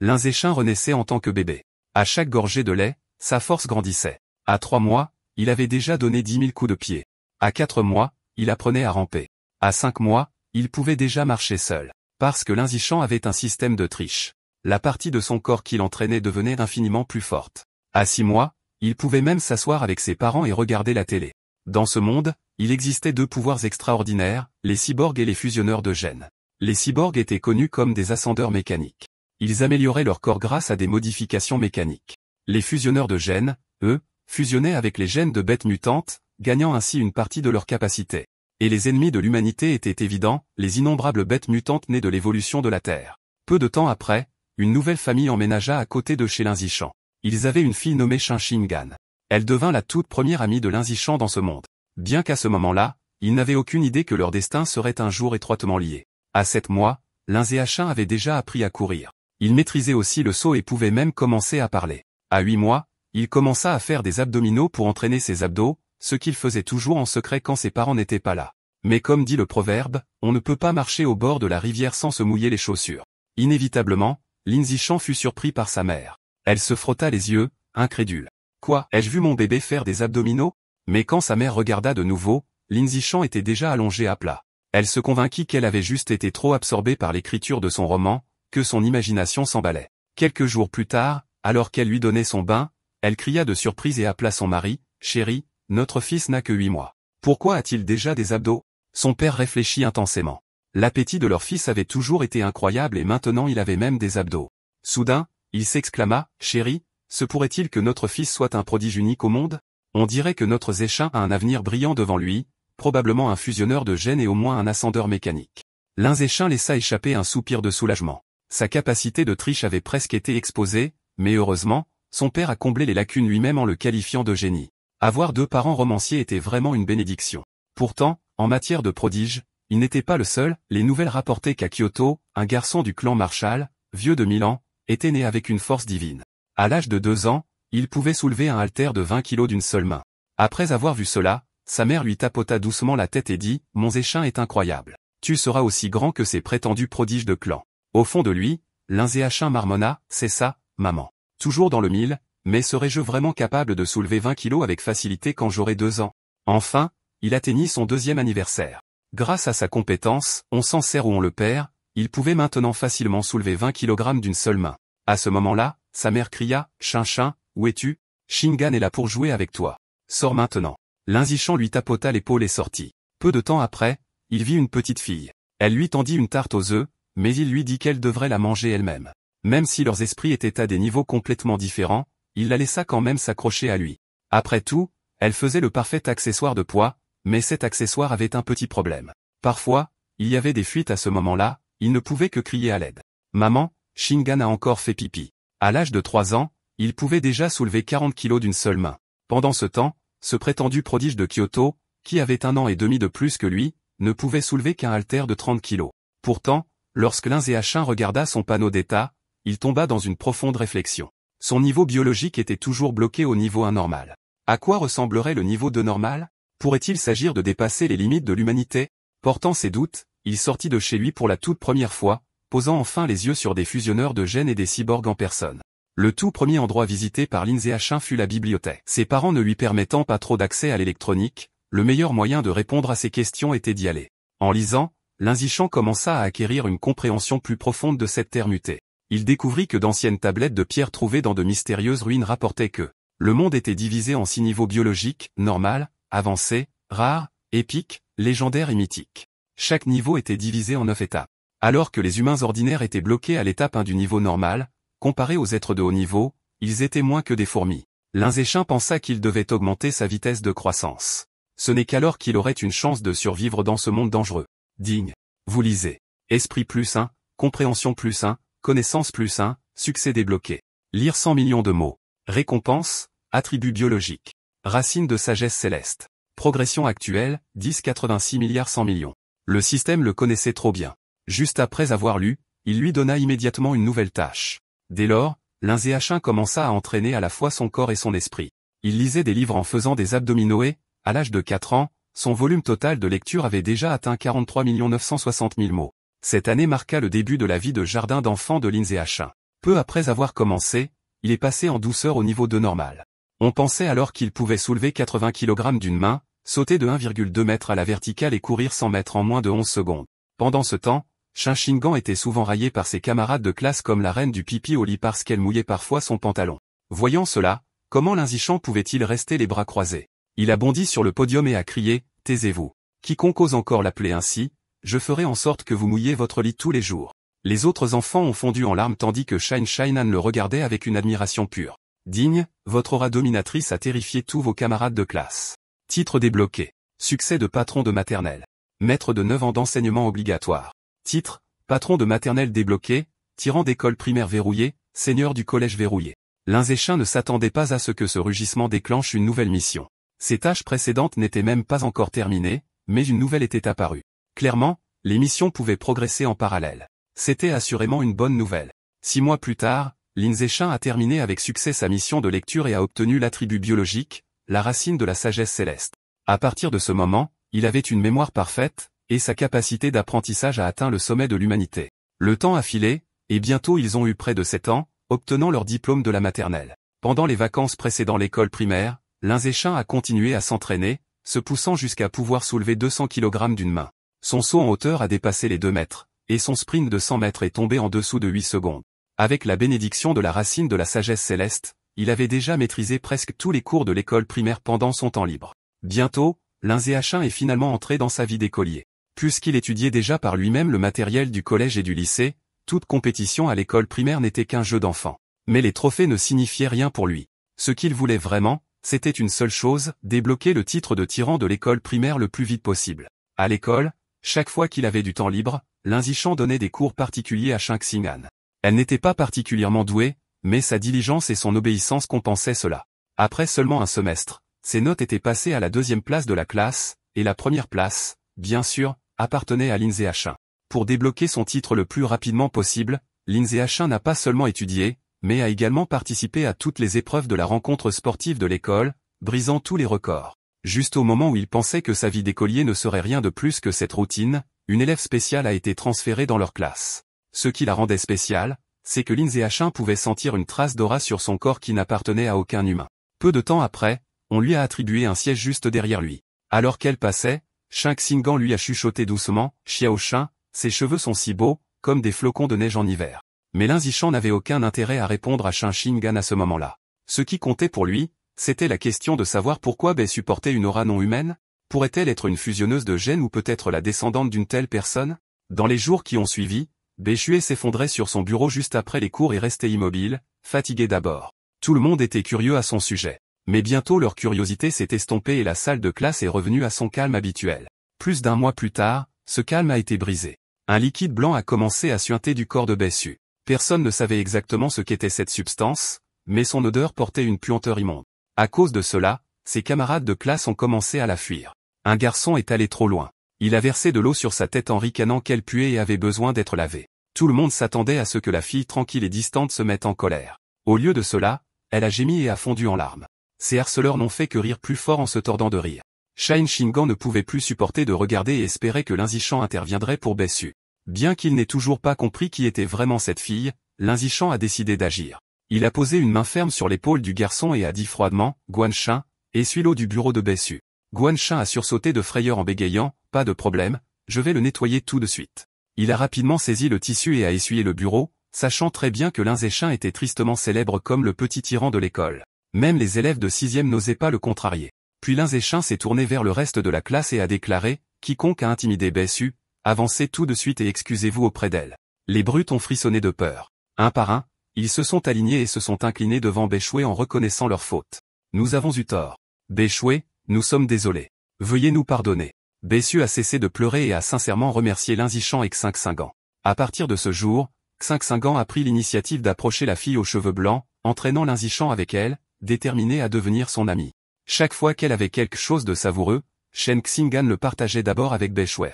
Lin Zéchin renaissait en tant que bébé. À chaque gorgée de lait, sa force grandissait. À 3 mois, il avait déjà donné 10 000 coups de pied. À 4 mois, il apprenait à ramper. À 5 mois, il pouvait déjà marcher seul. Parce que Lin Zichan avait un système de triche. La partie de son corps qui l'entraînait devenait infiniment plus forte. À 6 mois, il pouvait même s'asseoir avec ses parents et regarder la télé. Dans ce monde, il existait 2 pouvoirs extraordinaires, les cyborgs et les fusionneurs de gènes. Les cyborgs étaient connus comme des ascendeurs mécaniques. Ils amélioraient leur corps grâce à des modifications mécaniques. Les fusionneurs de gènes, eux, fusionnaient avec les gènes de bêtes mutantes, gagnant ainsi une partie de leur capacité. Et les ennemis de l'humanité étaient évidents, les innombrables bêtes mutantes nées de l'évolution de la Terre. Peu de temps après, une nouvelle famille emménagea à côté de chez Lin Zichan. Ils avaient une fille nommée Shin Shingan. Elle devint la toute première amie de Lin Zichan dans ce monde. Bien qu'à ce moment-là, ils n'avaient aucune idée que leur destin serait un jour étroitement lié. À 7 mois, Lin Zéchin avait déjà appris à courir. Il maîtrisait aussi le saut et pouvait même commencer à parler. À 8 mois, il commença à faire des abdominaux pour entraîner ses abdos, ce qu'il faisait toujours en secret quand ses parents n'étaient pas là. Mais comme dit le proverbe, on ne peut pas marcher au bord de la rivière sans se mouiller les chaussures. Inévitablement, Lin Zichan fut surpris par sa mère. Elle se frotta les yeux, incrédule. « Quoi, ai-je vu mon bébé faire des abdominaux ?» Mais quand sa mère regarda de nouveau, Lin Zichan était déjà allongé à plat. Elle se convainquit qu'elle avait juste été trop absorbée par l'écriture de son roman, que son imagination s'emballait. Quelques jours plus tard, alors qu'elle lui donnait son bain, elle cria de surprise et appela son mari, « Chéri, notre fils n'a que 8 mois. Pourquoi a-t-il déjà des abdos ?» Son père réfléchit intensément. L'appétit de leur fils avait toujours été incroyable et maintenant il avait même des abdos. Soudain, il s'exclama, « Chéri, se pourrait-il que notre fils soit un prodige unique au monde ? On dirait que notre Zéchin a un avenir brillant devant lui, probablement un fusionneur de gènes et au moins un ascendeur mécanique. » Lin Zéchin laissa échapper un soupir de soulagement. Sa capacité de triche avait presque été exposée, mais heureusement, son père a comblé les lacunes lui-même en le qualifiant de génie. Avoir 2 parents romanciers était vraiment une bénédiction. Pourtant, en matière de prodige, il n'était pas le seul. Les nouvelles rapportaient qu'à Kyoto, un garçon du clan Marshall, vieux de 1000 ans, était né avec une force divine. À l'âge de 2 ans, il pouvait soulever un haltère de 20 kilos d'une seule main. Après avoir vu cela, sa mère lui tapota doucement la tête et dit, « Mon Zéchin est incroyable. Tu seras aussi grand que ces prétendus prodiges de clan. » Au fond de lui, Lin Zéchin marmonna, « C'est ça, maman. Toujours dans le mille, mais serais-je vraiment capable de soulever 20 kilos avec facilité quand j'aurai 2 ans ?» Enfin, il atteignit son 2e anniversaire. Grâce à sa compétence, on s'en sert ou on le perd, il pouvait maintenant facilement soulever 20 kg d'une seule main. À ce moment-là, sa mère cria, « Chin, où es-tu ? Shingan est là pour jouer avec toi. Sors maintenant. » Lin Zichan lui tapota l'épaule et sortit. Peu de temps après, il vit une petite fille. Elle lui tendit une tarte aux œufs, mais il lui dit qu'elle devrait la manger elle-même. Même si leurs esprits étaient à des niveaux complètement différents, il la laissa quand même s'accrocher à lui. Après tout, elle faisait le parfait accessoire de poids, mais cet accessoire avait un petit problème. Parfois, il y avait des fuites à ce moment-là, il ne pouvait que crier à l'aide. « Maman, Shingan a encore fait pipi. » À l'âge de 3 ans, il pouvait déjà soulever 40 kilos d'une seule main. Pendant ce temps, ce prétendu prodige de Kyoto, qui avait 1 an et demi de plus que lui, ne pouvait soulever qu'un haltère de 30 kilos. Pourtant, lorsque Lin Zéchin regarda son panneau d'état, il tomba dans une profonde réflexion. Son niveau biologique était toujours bloqué au niveau 1 normal. À quoi ressemblerait le niveau 2 normal ? Pourrait-il s'agir de dépasser les limites de l'humanité ? Portant ses doutes, il sortit de chez lui pour la toute première fois, posant enfin les yeux sur des fusionneurs de gènes et des cyborgs en personne. Le tout premier endroit visité par Lin Zéchin fut la bibliothèque. Ses parents ne lui permettant pas trop d'accès à l'électronique, le meilleur moyen de répondre à ces questions était d'y aller. En lisant, Lin Zichan commença à acquérir une compréhension plus profonde de cette terre mutée. Il découvrit que d'anciennes tablettes de pierre trouvées dans de mystérieuses ruines rapportaient que le monde était divisé en 6 niveaux biologiques, normal, avancé, rare, épique, légendaire et mythique. Chaque niveau était divisé en 9 étapes. Alors que les humains ordinaires étaient bloqués à l'étape 1 du niveau normal, comparés aux êtres de haut niveau, ils étaient moins que des fourmis. Lin Zéchin pensa qu'il devait augmenter sa vitesse de croissance. Ce n'est qu'alors qu'il aurait une chance de survivre dans ce monde dangereux. Digne. Vous lisez. Esprit plus 1, compréhension plus 1, connaissance plus 1, succès débloqué. Lire 100 millions de mots. Récompense, attribut biologique. Racine de sagesse céleste. Progression actuelle, 10,86 milliards 100 millions. Le système le connaissait trop bien. Juste après avoir lu, il lui donna immédiatement une nouvelle tâche. Dès lors, Lin Zéchin commença à entraîner à la fois son corps et son esprit. Il lisait des livres en faisant des abdominaux et, à l'âge de 4 ans, son volume total de lecture avait déjà atteint 43 960 000 mots. Cette année marqua le début de la vie de jardin d'enfants de Lin Zéchin. Peu après avoir commencé, il est passé en douceur au niveau 2 normal. On pensait alors qu'il pouvait soulever 80 kg d'une main, sauter de 1,2 m à la verticale et courir 100 mètres en moins de 11 secondes. Pendant ce temps, Shin Shingan était souvent raillé par ses camarades de classe comme la reine du pipi au lit parce qu'elle mouillait parfois son pantalon. Voyant cela, comment Lin Zishan pouvait-il rester les bras croisés? Il a bondi sur le podium et a crié, « Taisez-vous. Quiconque ose encore l'appeler ainsi, je ferai en sorte que vous mouilliez votre lit tous les jours. » Les autres enfants ont fondu en larmes tandis que Shin Shinan le regardait avec une admiration pure. Digne, votre aura dominatrice a terrifié tous vos camarades de classe. Titre débloqué. Succès de patron de maternelle. Maître de 9 ans d'enseignement obligatoire. Titre, patron de maternelle débloqué, tyran d'école primaire verrouillé, seigneur du collège verrouillé. Lin Zishan ne s'attendait pas à ce que ce rugissement déclenche une nouvelle mission. Ses tâches précédentes n'étaient même pas encore terminées, mais une nouvelle était apparue. Clairement, les missions pouvaient progresser en parallèle. C'était assurément une bonne nouvelle. 6 mois plus tard, Lin Zishan a terminé avec succès sa mission de lecture et a obtenu l'attribut biologique, la racine de la sagesse céleste. À partir de ce moment, il avait une mémoire parfaite, et sa capacité d'apprentissage a atteint le sommet de l'humanité. Le temps a filé, et bientôt ils ont eu près de 7 ans, obtenant leur diplôme de la maternelle. Pendant les vacances précédant l'école primaire, Lin Zishan a continué à s'entraîner, se poussant jusqu'à pouvoir soulever 200 kg d'une main. Son saut en hauteur a dépassé les 2 mètres, et son sprint de 100 mètres est tombé en dessous de 8 secondes. Avec la bénédiction de la racine de la sagesse céleste, il avait déjà maîtrisé presque tous les cours de l'école primaire pendant son temps libre. Bientôt, Lin Zishan est finalement entré dans sa vie d'écolier. Puisqu'il étudiait déjà par lui-même le matériel du collège et du lycée, toute compétition à l'école primaire n'était qu'un jeu d'enfant. Mais les trophées ne signifiaient rien pour lui. Ce qu'il voulait vraiment, c'était une seule chose, débloquer le titre de tyran de l'école primaire le plus vite possible. À l'école, chaque fois qu'il avait du temps libre, Lin Zishan donnait des cours particuliers à Shin Xing'an. Elle n'était pas particulièrement douée, mais sa diligence et son obéissance compensaient cela. Après seulement un semestre, ses notes étaient passées à la 2e place de la classe, et la 1re place, bien sûr, appartenait à Lin Zishan. Pour débloquer son titre le plus rapidement possible, Lin Zishan n'a pas seulement étudié, mais a également participé à toutes les épreuves de la rencontre sportive de l'école, brisant tous les records. Juste au moment où il pensait que sa vie d'écolier ne serait rien de plus que cette routine, une élève spéciale a été transférée dans leur classe. Ce qui la rendait spéciale, c'est que Lin Zishan pouvait sentir une trace d'aura sur son corps qui n'appartenait à aucun humain. Peu de temps après, on lui a attribué un siège juste derrière lui. Alors qu'elle passait, Shin Xing'an lui a chuchoté doucement, « Xiao Shin, ses cheveux sont si beaux, comme des flocons de neige en hiver. » Mais Lin Zishan n'avait aucun intérêt à répondre à Shin Xing'an à ce moment-là. Ce qui comptait pour lui, c'était la question de savoir pourquoi Bei supportait une aura non humaine. Pourrait-elle être une fusionneuse de gènes ou peut-être la descendante d'une telle personne? Dans les jours qui ont suivi, Bei Xue s'effondrait sur son bureau juste après les cours et restait immobile, fatigué d'abord. Tout le monde était curieux à son sujet. Mais bientôt leur curiosité s'est estompée et la salle de classe est revenue à son calme habituel. Plus d'1 mois plus tard, ce calme a été brisé. Un liquide blanc a commencé à suinter du corps de Bei Xue. Personne ne savait exactement ce qu'était cette substance, mais son odeur portait une puanteur immonde. À cause de cela, ses camarades de classe ont commencé à la fuir. Un garçon est allé trop loin. Il a versé de l'eau sur sa tête en ricanant qu'elle puait et avait besoin d'être lavée. Tout le monde s'attendait à ce que la fille tranquille et distante se mette en colère. Au lieu de cela, elle a gémi et a fondu en larmes. Ses harceleurs n'ont fait que rire plus fort en se tordant de rire. Shin Xing'an ne pouvait plus supporter de regarder et espérait que Lin Zishan interviendrait pour Bei Xue. Bien qu'il n'ait toujours pas compris qui était vraiment cette fille, Lin Zishan a décidé d'agir. Il a posé une main ferme sur l'épaule du garçon et a dit froidement, « Guanshin, essuie l'eau du bureau de Bei Xue. » Guanshin a sursauté de frayeur en bégayant, « Pas de problème, je vais le nettoyer tout de suite. » Il a rapidement saisi le tissu et a essuyé le bureau, sachant très bien que Lin Zishan était tristement célèbre comme le petit tyran de l'école. Même les élèves de 6e n'osaient pas le contrarier. Puis Lin Zishan s'est tourné vers le reste de la classe et a déclaré, « Quiconque a intimidé Bei Xue, avancez tout de suite et excusez-vous auprès d'elle. » Les brutes ont frissonné de peur. Un par un, ils se sont alignés et se sont inclinés devant Bei Xue en reconnaissant leur faute. « Nous avons eu tort. Bei Xue, nous sommes désolés. Veuillez nous pardonner. » Bei Xue a cessé de pleurer et a sincèrement remercié Lin Zishan et Xing Xing'an. À partir de ce jour, Xing Xing'an a pris l'initiative d'approcher la fille aux cheveux blancs, entraînant Lin Zishan avec elle, déterminée à devenir son amie. Chaque fois qu'elle avait quelque chose de savoureux, Shen Xing'an le partageait d'abord avec Bei Xue.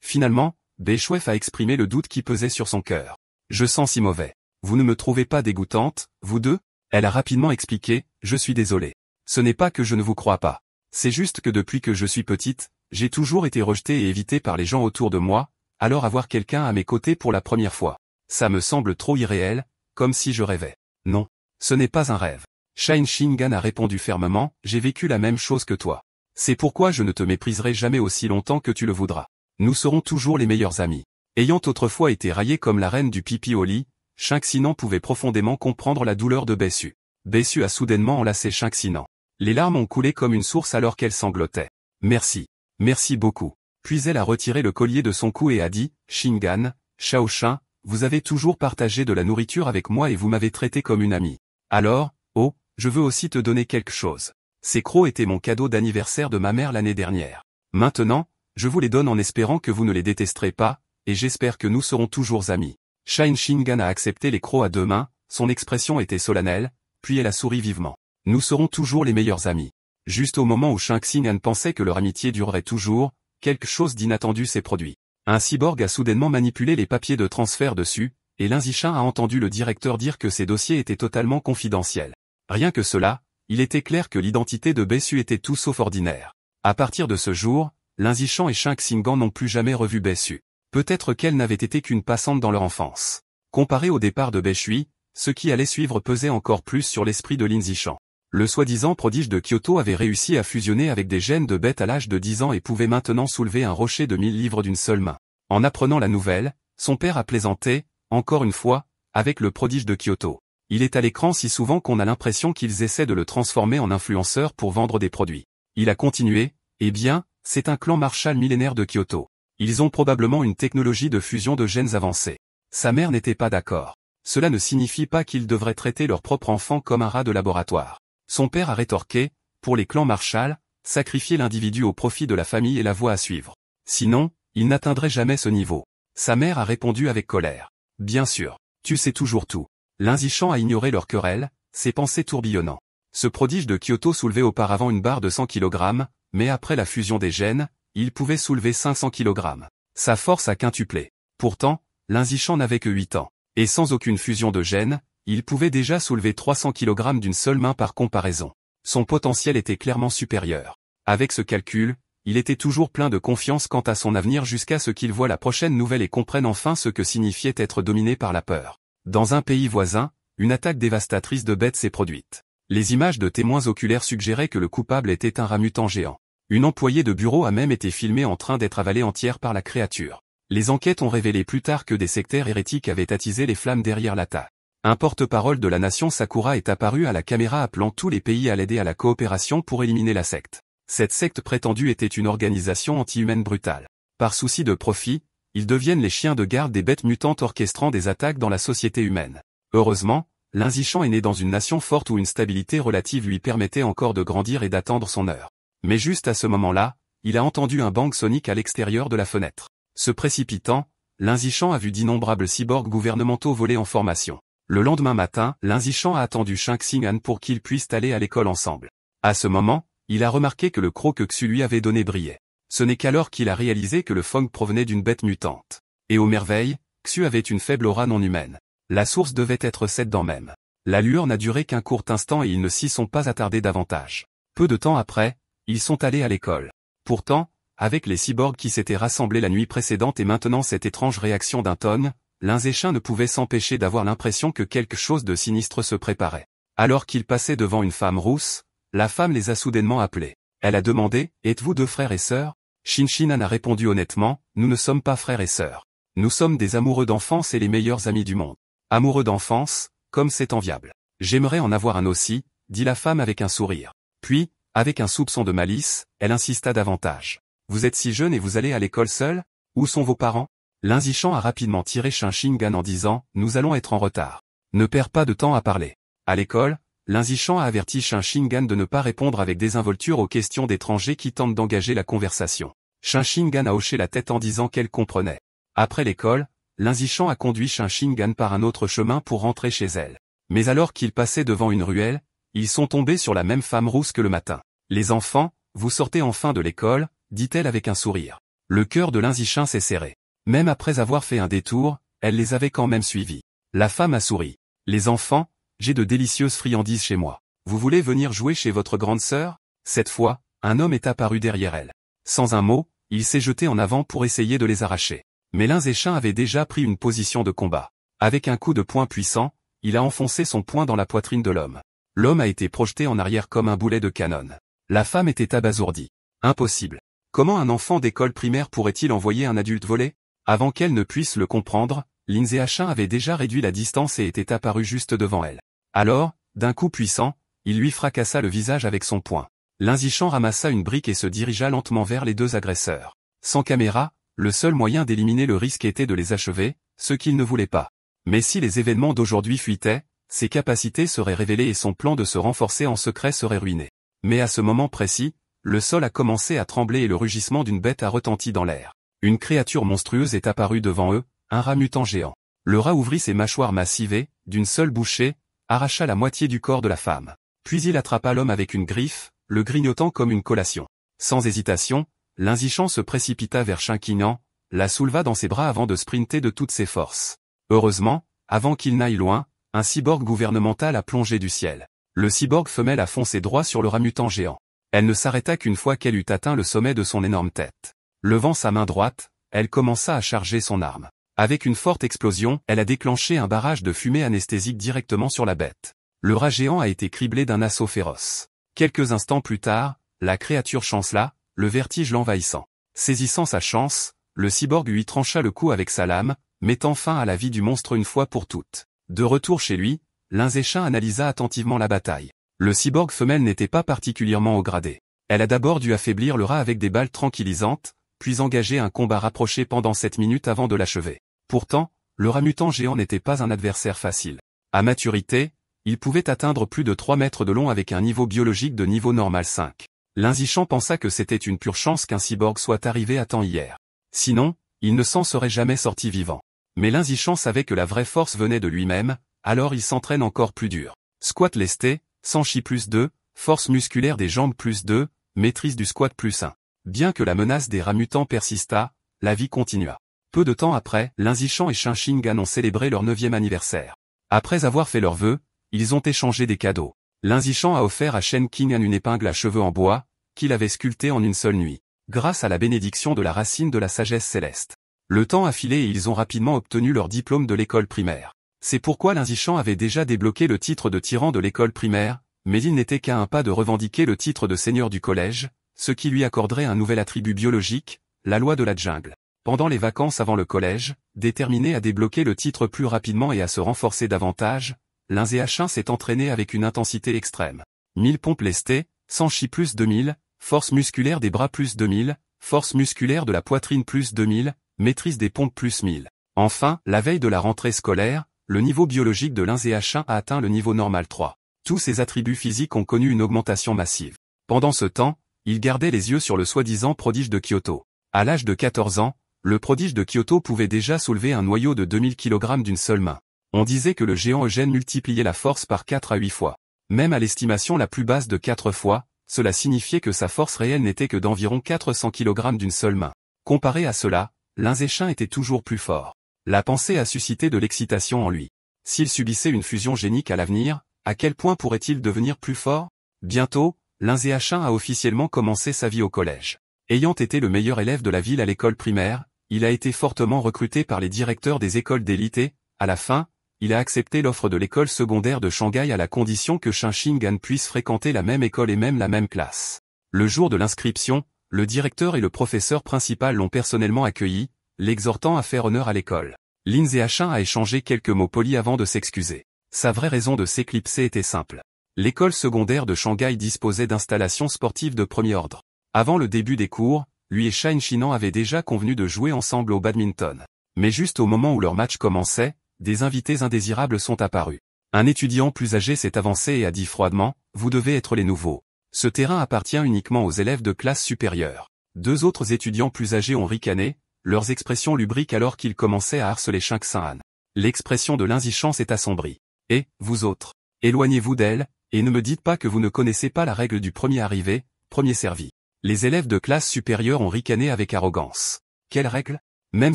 Finalement, Bei Xue a exprimé le doute qui pesait sur son cœur. « Je sens si mauvais. Vous ne me trouvez pas dégoûtante, vous deux ?» Elle a rapidement expliqué, « Je suis désolée. Ce n'est pas que je ne vous crois pas. C'est juste que depuis que je suis petite, j'ai toujours été rejetée et évitée par les gens autour de moi, alors avoir quelqu'un à mes côtés pour la première fois. Ça me semble trop irréel, comme si je rêvais. Non. Ce n'est pas un rêve. Shan Shingan a répondu fermement, j'ai vécu la même chose que toi. C'est pourquoi je ne te mépriserai jamais aussi longtemps que tu le voudras. Nous serons toujours les meilleurs amis. Ayant autrefois été raillée comme la reine du pipi au lit, Shinxinan pouvait profondément comprendre la douleur de Bessu. Bessu a soudainement enlacé Shinxinan. Les larmes ont coulé comme une source alors qu'elle sanglotait. Merci. Merci beaucoup. Puis elle a retiré le collier de son cou et a dit, Shingan, Shaoshin, vous avez toujours partagé de la nourriture avec moi et vous m'avez traité comme une amie. Alors, oh, je veux aussi te donner quelque chose. Ces crocs étaient mon cadeau d'anniversaire de ma mère l'année dernière. Maintenant, je vous les donne en espérant que vous ne les détesterez pas, et j'espère que nous serons toujours amis. Shan Shingan a accepté les crocs à deux mains, son expression était solennelle, puis elle a souri vivement. Nous serons toujours les meilleurs amis. Juste au moment où Shinxinan pensait que leur amitié durerait toujours, quelque chose d'inattendu s'est produit. Un cyborg a soudainement manipulé les papiers de transfert dessus, et Linzichin a entendu le directeur dire que ces dossiers étaient totalement confidentiels. Rien que cela, il était clair que l'identité de Bessu était tout sauf ordinaire. À partir de ce jour, Linzichan et Shinxinan n'ont plus jamais revu Bessu. Peut-être qu'elle n'avait été qu'une passante dans leur enfance. Comparé au départ de Beshui, ce qui allait suivre pesait encore plus sur l'esprit de Linzichan. Le soi-disant prodige de Kyoto avait réussi à fusionner avec des gènes de bête à l'âge de 10 ans et pouvait maintenant soulever un rocher de 1000 livres d'une seule main. En apprenant la nouvelle, son père a plaisanté, encore une fois, avec le prodige de Kyoto. Il est à l'écran si souvent qu'on a l'impression qu'ils essaient de le transformer en influenceur pour vendre des produits. Il a continué, eh bien, c'est un clan Marshall millénaire de Kyoto. Ils ont probablement une technologie de fusion de gènes avancée. Sa mère n'était pas d'accord. Cela ne signifie pas qu'ils devraient traiter leur propre enfant comme un rat de laboratoire. Son père a rétorqué, pour les clans Marshall, sacrifier l'individu au profit de la famille est la voie à suivre. Sinon, il n'atteindrait jamais ce niveau. Sa mère a répondu avec colère. Bien sûr, tu sais toujours tout. Linzichan a ignoré leur querelle, ses pensées tourbillonnant. Ce prodige de Kyoto soulevait auparavant une barre de 100 kg, mais après la fusion des gènes, il pouvait soulever 500 kg. Sa force a quintuplé. Pourtant, Linzichan n'avait que 8 ans. Et sans aucune fusion de gènes, il pouvait déjà soulever 300 kg d'une seule main par comparaison. Son potentiel était clairement supérieur. Avec ce calcul, il était toujours plein de confiance quant à son avenir jusqu'à ce qu'il voie la prochaine nouvelle et comprenne enfin ce que signifiait être dominé par la peur. Dans un pays voisin, une attaque dévastatrice de bêtes s'est produite. Les images de témoins oculaires suggéraient que le coupable était un rat mutant géant. Une employée de bureau a même été filmée en train d'être avalée entière par la créature. Les enquêtes ont révélé plus tard que des sectaires hérétiques avaient attisé les flammes derrière l'attaque. Un porte-parole de la nation Sakura est apparu à la caméra appelant tous les pays à l'aider à la coopération pour éliminer la secte. Cette secte prétendue était une organisation anti-humaine brutale. Par souci de profit, ils deviennent les chiens de garde des bêtes mutantes orchestrant des attaques dans la société humaine. Heureusement, Linzichan est né dans une nation forte où une stabilité relative lui permettait encore de grandir et d'attendre son heure. Mais juste à ce moment-là, il a entendu un bang sonique à l'extérieur de la fenêtre. Se précipitant, Linzichan a vu d'innombrables cyborgs gouvernementaux voler en formation. Le lendemain matin, Linzichan a attendu Shinxinan pour qu'ils puissent aller à l'école ensemble. À ce moment, il a remarqué que le croc que Xu lui avait donné brillait. Ce n'est qu'alors qu'il a réalisé que le fong provenait d'une bête mutante. Et aux merveilles, Xu avait une faible aura non humaine. La source devait être cette dent même. La lueur n'a duré qu'un court instant et ils ne s'y sont pas attardés davantage. Peu de temps après, ils sont allés à l'école. Pourtant, avec les cyborgs qui s'étaient rassemblés la nuit précédente et maintenant cette étrange réaction d'un tonne, Linzichan ne pouvait s'empêcher d'avoir l'impression que quelque chose de sinistre se préparait. Alors qu'ils passaient devant une femme rousse, la femme les a soudainement appelés. Elle a demandé, « Êtes-vous deux frères et sœurs ?» Shinxinan a répondu honnêtement, « Nous ne sommes pas frères et sœurs. Nous sommes des amoureux d'enfance et les meilleurs amis du monde. » Amoureux d'enfance, comme c'est enviable. J'aimerais en avoir un aussi, dit la femme avec un sourire. Puis, avec un soupçon de malice, elle insista davantage. Vous êtes si jeune et vous allez à l'école seul? Où sont vos parents? Linzichan a rapidement tiré Shinxinan en disant, nous allons être en retard. Ne perds pas de temps à parler. À l'école, Linzichan a averti Shinxinan de ne pas répondre avec désinvolture aux questions d'étrangers qui tentent d'engager la conversation. Shinxinan a hoché la tête en disant qu'elle comprenait. Après l'école, Linzichan a conduit Shinxinan par un autre chemin pour rentrer chez elle. Mais alors qu'ils passaient devant une ruelle, ils sont tombés sur la même femme rousse que le matin. Les enfants, vous sortez enfin de l'école, dit-elle avec un sourire. Le cœur de Linzichan s'est serré. Même après avoir fait un détour, elle les avait quand même suivis. La femme a souri. Les enfants, j'ai de délicieuses friandises chez moi. Vous voulez venir jouer chez votre grande sœur? Cette fois, un homme est apparu derrière elle. Sans un mot, il s'est jeté en avant pour essayer de les arracher. Mais Linzichan avait déjà pris une position de combat. Avec un coup de poing puissant, il a enfoncé son poing dans la poitrine de l'homme. L'homme a été projeté en arrière comme un boulet de canon. La femme était abasourdie. Impossible. Comment un enfant d'école primaire pourrait-il envoyer un adulte voler? Avant qu'elle ne puisse le comprendre, Lindsay Achin avait déjà réduit la distance et était apparu juste devant elle. Alors, d'un coup puissant, il lui fracassa le visage avec son poing. Lindsay Achin ramassa une brique et se dirigea lentement vers les deux agresseurs. Sans caméra, le seul moyen d'éliminer le risque était de les achever, ce qu'il ne voulait pas. Mais si les événements d'aujourd'hui fuitaient, ses capacités seraient révélées et son plan de se renforcer en secret serait ruiné. Mais à ce moment précis, le sol a commencé à trembler et le rugissement d'une bête a retenti dans l'air. Une créature monstrueuse est apparue devant eux, un rat mutant géant. Le rat ouvrit ses mâchoires massives et, d'une seule bouchée, arracha la moitié du corps de la femme. Puis il attrapa l'homme avec une griffe, le grignotant comme une collation. Sans hésitation, Lindsay Achin se précipita vers Shinkinyan, la souleva dans ses bras avant de sprinter de toutes ses forces. Heureusement, avant qu'il n'aille loin, un cyborg gouvernemental a plongé du ciel. Le cyborg femelle a foncé droit sur le rat mutant géant. Elle ne s'arrêta qu'une fois qu'elle eut atteint le sommet de son énorme tête. Levant sa main droite, elle commença à charger son arme. Avec une forte explosion, elle a déclenché un barrage de fumée anesthésique directement sur la bête. Le rat géant a été criblé d'un assaut féroce. Quelques instants plus tard, la créature chancela, le vertige l'envahissant. Saisissant sa chance, le cyborg lui trancha le cou avec sa lame, mettant fin à la vie du monstre une fois pour toutes. De retour chez lui, Lindsay Achin analysa attentivement la bataille. Le cyborg femelle n'était pas particulièrement haut gradé. Elle a d'abord dû affaiblir le rat avec des balles tranquillisantes, puis engager un combat rapproché pendant 7 minutes avant de l'achever. Pourtant, le rat mutant géant n'était pas un adversaire facile. À maturité, il pouvait atteindre plus de 3 mètres de long avec un niveau biologique de niveau normal 5. Lindsay Achin pensa que c'était une pure chance qu'un cyborg soit arrivé à temps hier. Sinon, il ne s'en serait jamais sorti vivant. Mais Lindsay Achin savait que la vraie force venait de lui-même, alors il s'entraîne encore plus dur. Squat lesté, Sanchi plus 2, force musculaire des jambes plus 2, maîtrise du squat plus 1. Bien que la menace des rats mutants persista, la vie continua. Peu de temps après, Lindsay Achin et Shinkinyan ont célébré leur 9e anniversaire. Après avoir fait leurs vœux, ils ont échangé des cadeaux. Lindsay Achin a offert à Shinkinyan une épingle à cheveux en bois, qu'il avait sculptée en une seule nuit, grâce à la bénédiction de la racine de la sagesse céleste. Le temps a filé et ils ont rapidement obtenu leur diplôme de l'école primaire. C'est pourquoi Lindsay Achin avait déjà débloqué le titre de tyran de l'école primaire, mais il n'était qu'à un pas de revendiquer le titre de seigneur du collège, ce qui lui accorderait un nouvel attribut biologique, la loi de la jungle. Pendant les vacances avant le collège, déterminé à débloquer le titre plus rapidement et à se renforcer davantage, Lindsay Achin s'est entraîné avec une intensité extrême. 1000 pompes lestées, Sanchi plus 2000, force musculaire des bras plus 2000, force musculaire de la poitrine plus 2000, maîtrise des pompes plus 1000. Enfin, la veille de la rentrée scolaire, le niveau biologique de Lindsay Achin a atteint le niveau normal 3. Tous ses attributs physiques ont connu une augmentation massive. Pendant ce temps, il gardait les yeux sur le soi-disant prodige de Kyoto. À l'âge de 14 ans, le prodige de Kyoto pouvait déjà soulever un noyau de 2000 kg d'une seule main. On disait que le géant Eugène multipliait la force par 4 à 8 fois. Même à l'estimation la plus basse de 4 fois, cela signifiait que sa force réelle n'était que d'environ 400 kg d'une seule main. Comparé à cela, Lindsay Achin était toujours plus fort. La pensée a suscité de l'excitation en lui. S'il subissait une fusion génique à l'avenir, à quel point pourrait-il devenir plus fort? Bientôt, Lindsay Achin a officiellement commencé sa vie au collège. Ayant été le meilleur élève de la ville à l'école primaire, il a été fortement recruté par les directeurs des écoles d'élite et, à la fin, il a accepté l'offre de l'école secondaire de Shanghai à la condition que Shinkinyan puisse fréquenter la même école et même la même classe. Le jour de l'inscription, le directeur et le professeur principal l'ont personnellement accueilli, l'exhortant à faire honneur à l'école. Lindsay Achin a échangé quelques mots polis avant de s'excuser. Sa vraie raison de s'éclipser était simple. L'école secondaire de Shanghai disposait d'installations sportives de premier ordre. Avant le début des cours, lui et Shinkinyan avaient déjà convenu de jouer ensemble au badminton. Mais juste au moment où leur match commençait, des invités indésirables sont apparus. Un étudiant plus âgé s'est avancé et a dit froidement, « Vous devez être les nouveaux. Ce terrain appartient uniquement aux élèves de classe supérieure. » 2 autres étudiants plus âgés ont ricané, leurs expressions lubriques alors qu'ils commençaient à harceler Shinkinyan. L'expression de Lindsay Achin s'est assombrie. « Et, vous autres, éloignez-vous d'elle, et ne me dites pas que vous ne connaissez pas la règle du premier arrivé, premier servi. » Les élèves de classe supérieure ont ricané avec arrogance. Quelle règle? Même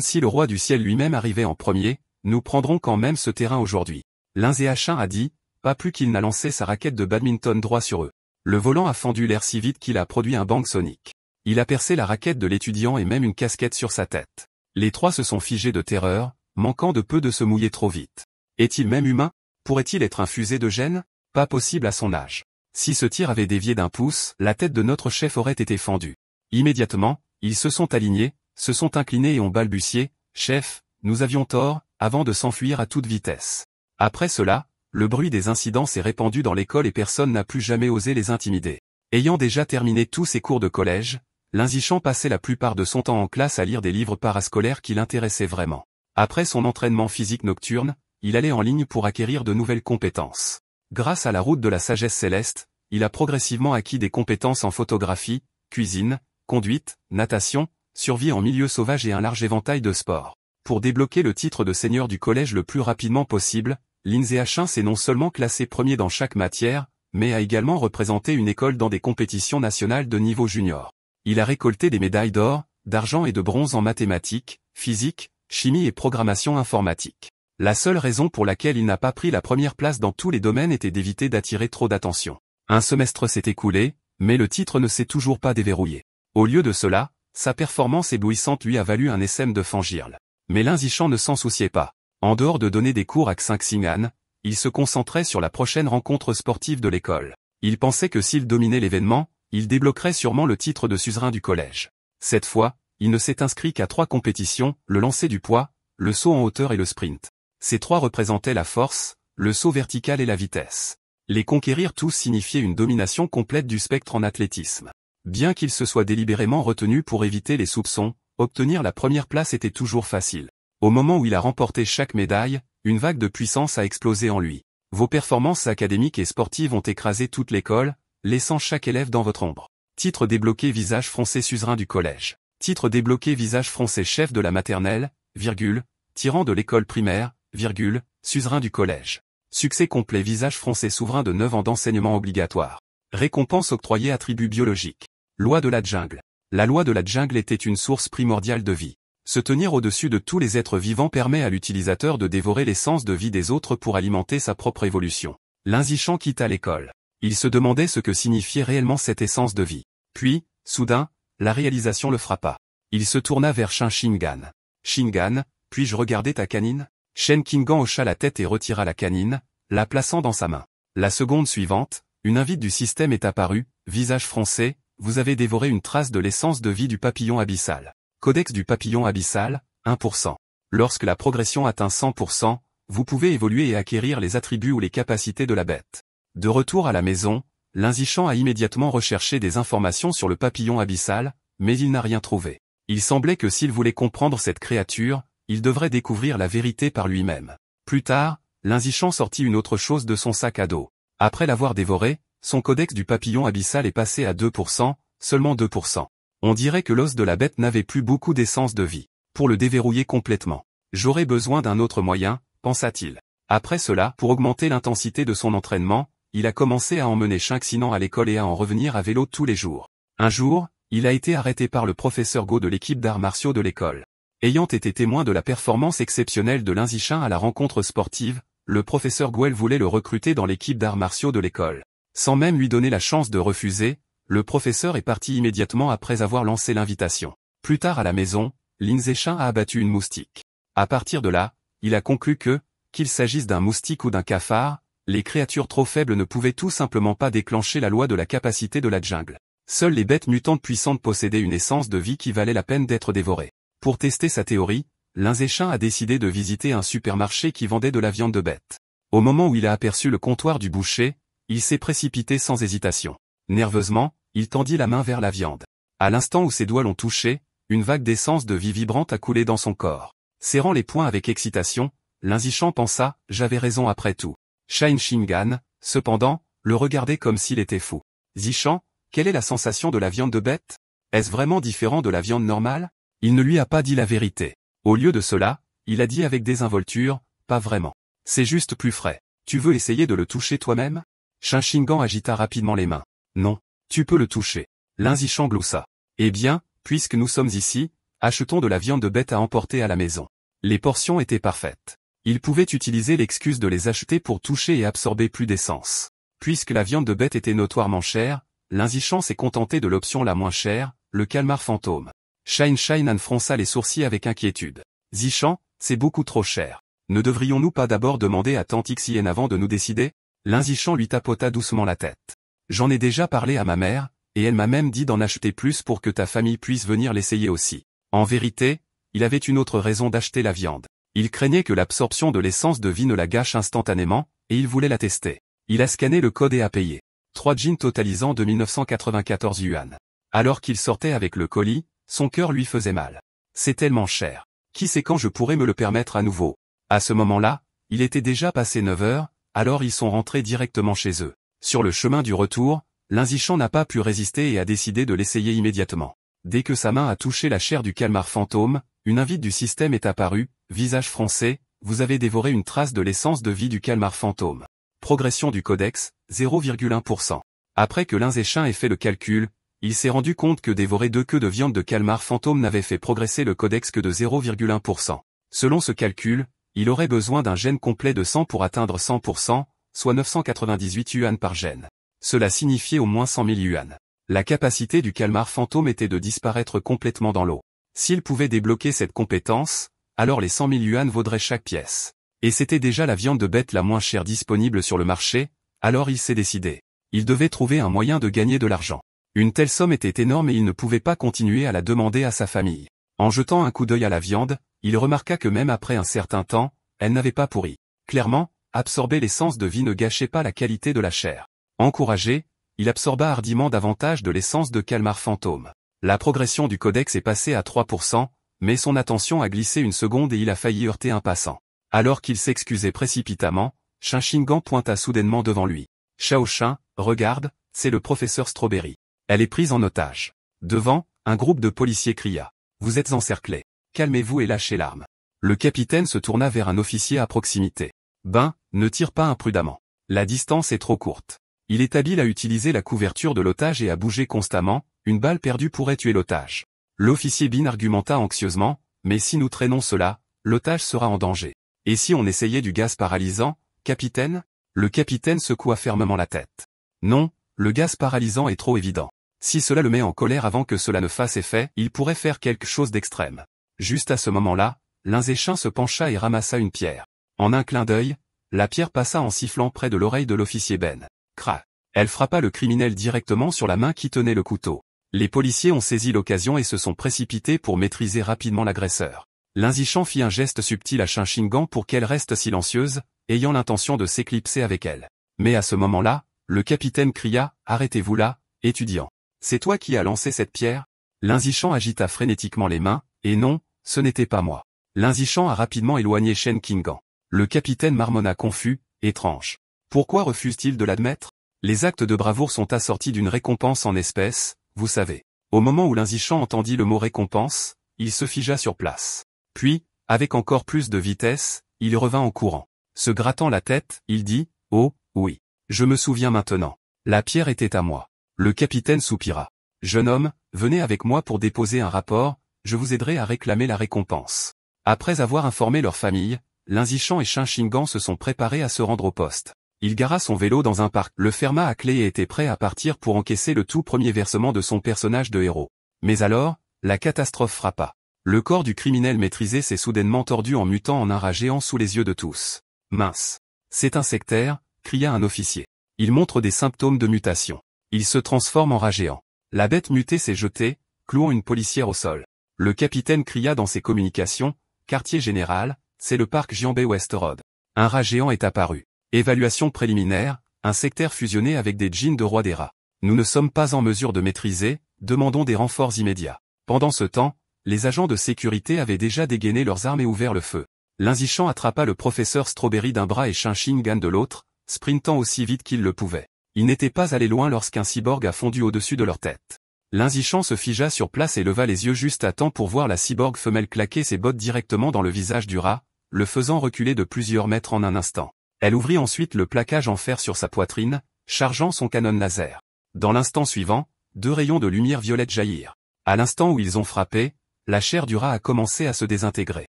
si le roi du ciel lui-même arrivait en premier, nous prendrons quand même ce terrain aujourd'hui. Lindsay Achin a dit, pas plus qu'il n'a lancé sa raquette de badminton droit sur eux. Le volant a fendu l'air si vite qu'il a produit un bang sonique. Il a percé la raquette de l'étudiant et même une casquette sur sa tête. Les 3 se sont figés de terreur, manquant de peu de se mouiller trop vite. Est-il même humain? Pourrait-il être infusé de gêne? Pas possible à son âge. Si ce tir avait dévié d'1 pouce, la tête de notre chef aurait été fendue. Immédiatement, ils se sont alignés, se sont inclinés et ont balbutié, « Chef, nous avions tort », avant de s'enfuir à toute vitesse. Après cela, le bruit des incidents s'est répandu dans l'école et personne n'a plus jamais osé les intimider. Ayant déjà terminé tous ses cours de collège, Linzichan passait la plupart de son temps en classe à lire des livres parascolaires qui l'intéressaient vraiment. Après son entraînement physique nocturne, il allait en ligne pour acquérir de nouvelles compétences. Grâce à la route de la sagesse céleste, il a progressivement acquis des compétences en photographie, cuisine, conduite, natation, survie en milieu sauvage et un large éventail de sports. Pour débloquer le titre de seigneur du collège le plus rapidement possible, Linzichan s'est non seulement classé premier dans chaque matière, mais a également représenté une école dans des compétitions nationales de niveau junior. Il a récolté des médailles d'or, d'argent et de bronze en mathématiques, physique, chimie et programmation informatique. La seule raison pour laquelle il n'a pas pris la première place dans tous les domaines était d'éviter d'attirer trop d'attention. Un semestre s'est écoulé, mais le titre ne s'est toujours pas déverrouillé. Au lieu de cela, sa performance éblouissante lui a valu un SM de Fangirl. Mais Linzichan ne s'en souciait pas. En dehors de donner des cours à Xing'an, il se concentrait sur la prochaine rencontre sportive de l'école. Il pensait que s'il dominait l'événement, il débloquerait sûrement le titre de suzerain du collège. Cette fois, il ne s'est inscrit qu'à 3 compétitions, le lancer du poids, le saut en hauteur et le sprint. Ces 3 représentaient la force, le saut vertical et la vitesse. Les conquérir tous signifiait une domination complète du spectre en athlétisme. Bien qu'il se soit délibérément retenu pour éviter les soupçons, obtenir la première place était toujours facile. Au moment où il a remporté chaque médaille, une vague de puissance a explosé en lui. Vos performances académiques et sportives ont écrasé toute l'école, laissant chaque élève dans votre ombre. Titre débloqué visage froncé suzerain du collège. Titre débloqué visage froncé chef de la maternelle, virgule, tyran de l'école primaire, virgule, suzerain du collège. Succès complet visage froncé souverain de 9 ans d'enseignement obligatoire. Récompense octroyée attribut biologique. Loi de la jungle. La loi de la jungle était une source primordiale de vie. Se tenir au-dessus de tous les êtres vivants permet à l'utilisateur de dévorer l'essence de vie des autres pour alimenter sa propre évolution. Linzichan quitta l'école. Il se demandait ce que signifiait réellement cette essence de vie. Puis, soudain, la réalisation le frappa. Il se tourna vers Shingan. Shingan, puis-je regarder ta canine? Shen Qinggan hocha la tête et retira la canine, la plaçant dans sa main. La seconde suivante, une invite du système est apparue, visage froncé, vous avez dévoré une trace de l'essence de vie du papillon abyssal. Codex du papillon abyssal, 1%. Lorsque la progression atteint 100%, vous pouvez évoluer et acquérir les attributs ou les capacités de la bête. De retour à la maison, Linzichan a immédiatement recherché des informations sur le papillon abyssal, mais il n'a rien trouvé. Il semblait que s'il voulait comprendre cette créature, il devrait découvrir la vérité par lui-même. Plus tard, Linzichan sortit une autre chose de son sac à dos. Après l'avoir dévoré, son codex du papillon abyssal est passé à 2%, seulement 2%. On dirait que l'os de la bête n'avait plus beaucoup d'essence de vie. Pour le déverrouiller complètement, j'aurais besoin d'un autre moyen, pensa-t-il. Après cela, pour augmenter l'intensité de son entraînement, il a commencé à emmener Shinxinan à l'école et à en revenir à vélo tous les jours. Un jour, il a été arrêté par le professeur Go de l'équipe d'arts martiaux de l'école. Ayant été témoin de la performance exceptionnelle de Linzichan à la rencontre sportive, le professeur Guel voulait le recruter dans l'équipe d'arts martiaux de l'école. Sans même lui donner la chance de refuser, le professeur est parti immédiatement après avoir lancé l'invitation. Plus tard à la maison, Linzichan a abattu une moustique. À partir de là, il a conclu que, qu'il s'agisse d'un moustique ou d'un cafard, les créatures trop faibles ne pouvaient tout simplement pas déclencher la loi de la capacité de la jungle. Seules les bêtes mutantes puissantes possédaient une essence de vie qui valait la peine d'être dévorée. Pour tester sa théorie, Linzichan a décidé de visiter un supermarché qui vendait de la viande de bête. Au moment où il a aperçu le comptoir du boucher, il s'est précipité sans hésitation. Nerveusement, il tendit la main vers la viande. À l'instant où ses doigts l'ont touché, une vague d'essence de vie vibrante a coulé dans son corps. Serrant les poings avec excitation, Linzichan pensa, j'avais raison après tout. Shingan, cependant, le regardait comme s'il était fou. Zichan, quelle est la sensation de la viande de bête? Est-ce vraiment différent de la viande normale? Il ne lui a pas dit la vérité. Au lieu de cela, il a dit avec désinvolture, pas vraiment. C'est juste plus frais. Tu veux essayer de le toucher toi-même? Shingan agita rapidement les mains. Non. Tu peux le toucher. Linzichan gloussa. Eh bien, puisque nous sommes ici, achetons de la viande de bête à emporter à la maison. Les portions étaient parfaites. Il pouvait utiliser l'excuse de les acheter pour toucher et absorber plus d'essence. Puisque la viande de bête était notoirement chère, Linzichan s'est contenté de l'option la moins chère, le calmar fantôme. Shinxinan fronça les sourcils avec inquiétude. Zichan, c'est beaucoup trop cher. Ne devrions-nous pas d'abord demander à tante Xien avant de nous décider? L'Inzichan lui tapota doucement la tête. J'en ai déjà parlé à ma mère, et elle m'a même dit d'en acheter plus pour que ta famille puisse venir l'essayer aussi. En vérité, il avait une autre raison d'acheter la viande. Il craignait que l'absorption de l'essence de vie ne la gâche instantanément, et il voulait la tester. Il a scanné le code et a payé. 3 jeans totalisant 2994 yuan. Alors qu'il sortait avec le colis, son cœur lui faisait mal. C'est tellement cher. Qui sait quand je pourrais me le permettre à nouveau? À ce moment-là, il était déjà passé 9 heures, alors ils sont rentrés directement chez eux. Sur le chemin du retour, l'Inzichan n'a pas pu résister et a décidé de l'essayer immédiatement. Dès que sa main a touché la chair du calmar fantôme, une invite du système est apparue, visage froncé, vous avez dévoré une trace de l'essence de vie du calmar fantôme. Progression du codex, 0,1%. Après que l'Inzichan ait fait le calcul, il s'est rendu compte que dévorer 2 queues de viande de calmar fantôme n'avait fait progresser le codex que de 0,1%. Selon ce calcul, il aurait besoin d'un gène complet de 100 pour atteindre 100%, soit 998 yuan par gène. Cela signifiait au moins 100 000 yuan. La capacité du calmar fantôme était de disparaître complètement dans l'eau. S'il pouvait débloquer cette compétence, alors les 100 000 yuan vaudraient chaque pièce. Et c'était déjà la viande de bête la moins chère disponible sur le marché, alors il s'est décidé. Il devait trouver un moyen de gagner de l'argent. Une telle somme était énorme et il ne pouvait pas continuer à la demander à sa famille. En jetant un coup d'œil à la viande, il remarqua que même après un certain temps, elle n'avait pas pourri. Clairement, absorber l'essence de vie ne gâchait pas la qualité de la chair. Encouragé, il absorba hardiment davantage de l'essence de calmar fantôme. La progression du codex est passée à 3%, mais son attention a glissé une seconde et il a failli heurter un passant. Alors qu'il s'excusait précipitamment, Shin Shingan pointa soudainement devant lui. Shaoshin, regarde, c'est le professeur Strawberry. Elle est prise en otage. Devant, un groupe de policiers cria. Vous êtes encerclés. Calmez-vous et lâchez l'arme. Le capitaine se tourna vers un officier à proximité. Ben, ne tire pas imprudemment. La distance est trop courte. Il est habile à utiliser la couverture de l'otage et à bouger constamment, une balle perdue pourrait tuer l'otage. L'officier Bin argumenta anxieusement, mais si nous traînons cela, l'otage sera en danger. Et si on essayait du gaz paralysant, capitaine? Le capitaine secoua fermement la tête. Non, le gaz paralysant est trop évident. Si cela le met en colère avant que cela ne fasse effet, il pourrait faire quelque chose d'extrême. Juste à ce moment-là, l'Inzichan se pencha et ramassa une pierre. En un clin d'œil, la pierre passa en sifflant près de l'oreille de l'officier Ben. Cra. Elle frappa le criminel directement sur la main qui tenait le couteau. Les policiers ont saisi l'occasion et se sont précipités pour maîtriser rapidement l'agresseur. L'Inzichan fit un geste subtil à Shin Shingan pour qu'elle reste silencieuse, ayant l'intention de s'éclipser avec elle. Mais à ce moment-là, le capitaine cria, « Arrêtez-vous là, étudiant. C'est toi qui as lancé cette pierre ?» L'Inzichan agita frénétiquement les mains, et non, ce n'était pas moi. L'Inzichan a rapidement éloigné Shen Kingan. Le capitaine marmonna confus, étrange. Pourquoi refuse-t-il de l'admettre? Les actes de bravoure sont assortis d'une récompense en espèces, vous savez. Au moment où l'Inzichan entendit le mot récompense, il se figea sur place. Puis, avec encore plus de vitesse, il revint en courant. Se grattant la tête, il dit, « Oh, oui. Je me souviens maintenant. La pierre était à moi. » Le capitaine soupira. « Jeune homme, venez avec moi pour déposer un rapport, je vous aiderai à réclamer la récompense. » Après avoir informé leur famille, l'Inzichan et Shin Shingan se sont préparés à se rendre au poste. Il gara son vélo dans un parc, le ferma à clé et était prêt à partir pour encaisser le tout premier versement de son personnage de héros. Mais alors, la catastrophe frappa. Le corps du criminel maîtrisé s'est soudainement tordu en mutant en un rat géant sous les yeux de tous. « Mince. C'est un sectaire », cria un officier. Il montre des symptômes de mutation. Il se transforme en rat géant. La bête mutée s'est jetée, clouant une policière au sol. Le capitaine cria dans ses communications, « Quartier général, c'est le parc Jianbei West Road. Un rat géant est apparu. Évaluation préliminaire, un sectaire fusionné avec des djinns de roi des rats. Nous ne sommes pas en mesure de maîtriser, demandons des renforts immédiats. » Pendant ce temps, les agents de sécurité avaient déjà dégainé leurs armes et ouvert le feu. L'Inzichan attrapa le professeur Strawberry d'un bras et Shin Shingan de l'autre, sprintant aussi vite qu'il le pouvait. Ils n'étaient pas allés loin lorsqu'un cyborg a fondu au-dessus de leur tête. L'Inzichan se figea sur place et leva les yeux juste à temps pour voir la cyborg femelle claquer ses bottes directement dans le visage du rat, le faisant reculer de plusieurs mètres en un instant. Elle ouvrit ensuite le plaquage en fer sur sa poitrine, chargeant son canon laser. Dans l'instant suivant, 2 rayons de lumière violette jaillirent. À l'instant où ils ont frappé, la chair du rat a commencé à se désintégrer.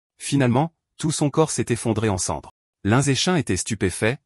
Finalement, tout son corps s'est effondré en cendres. L'Inzichan était stupéfait,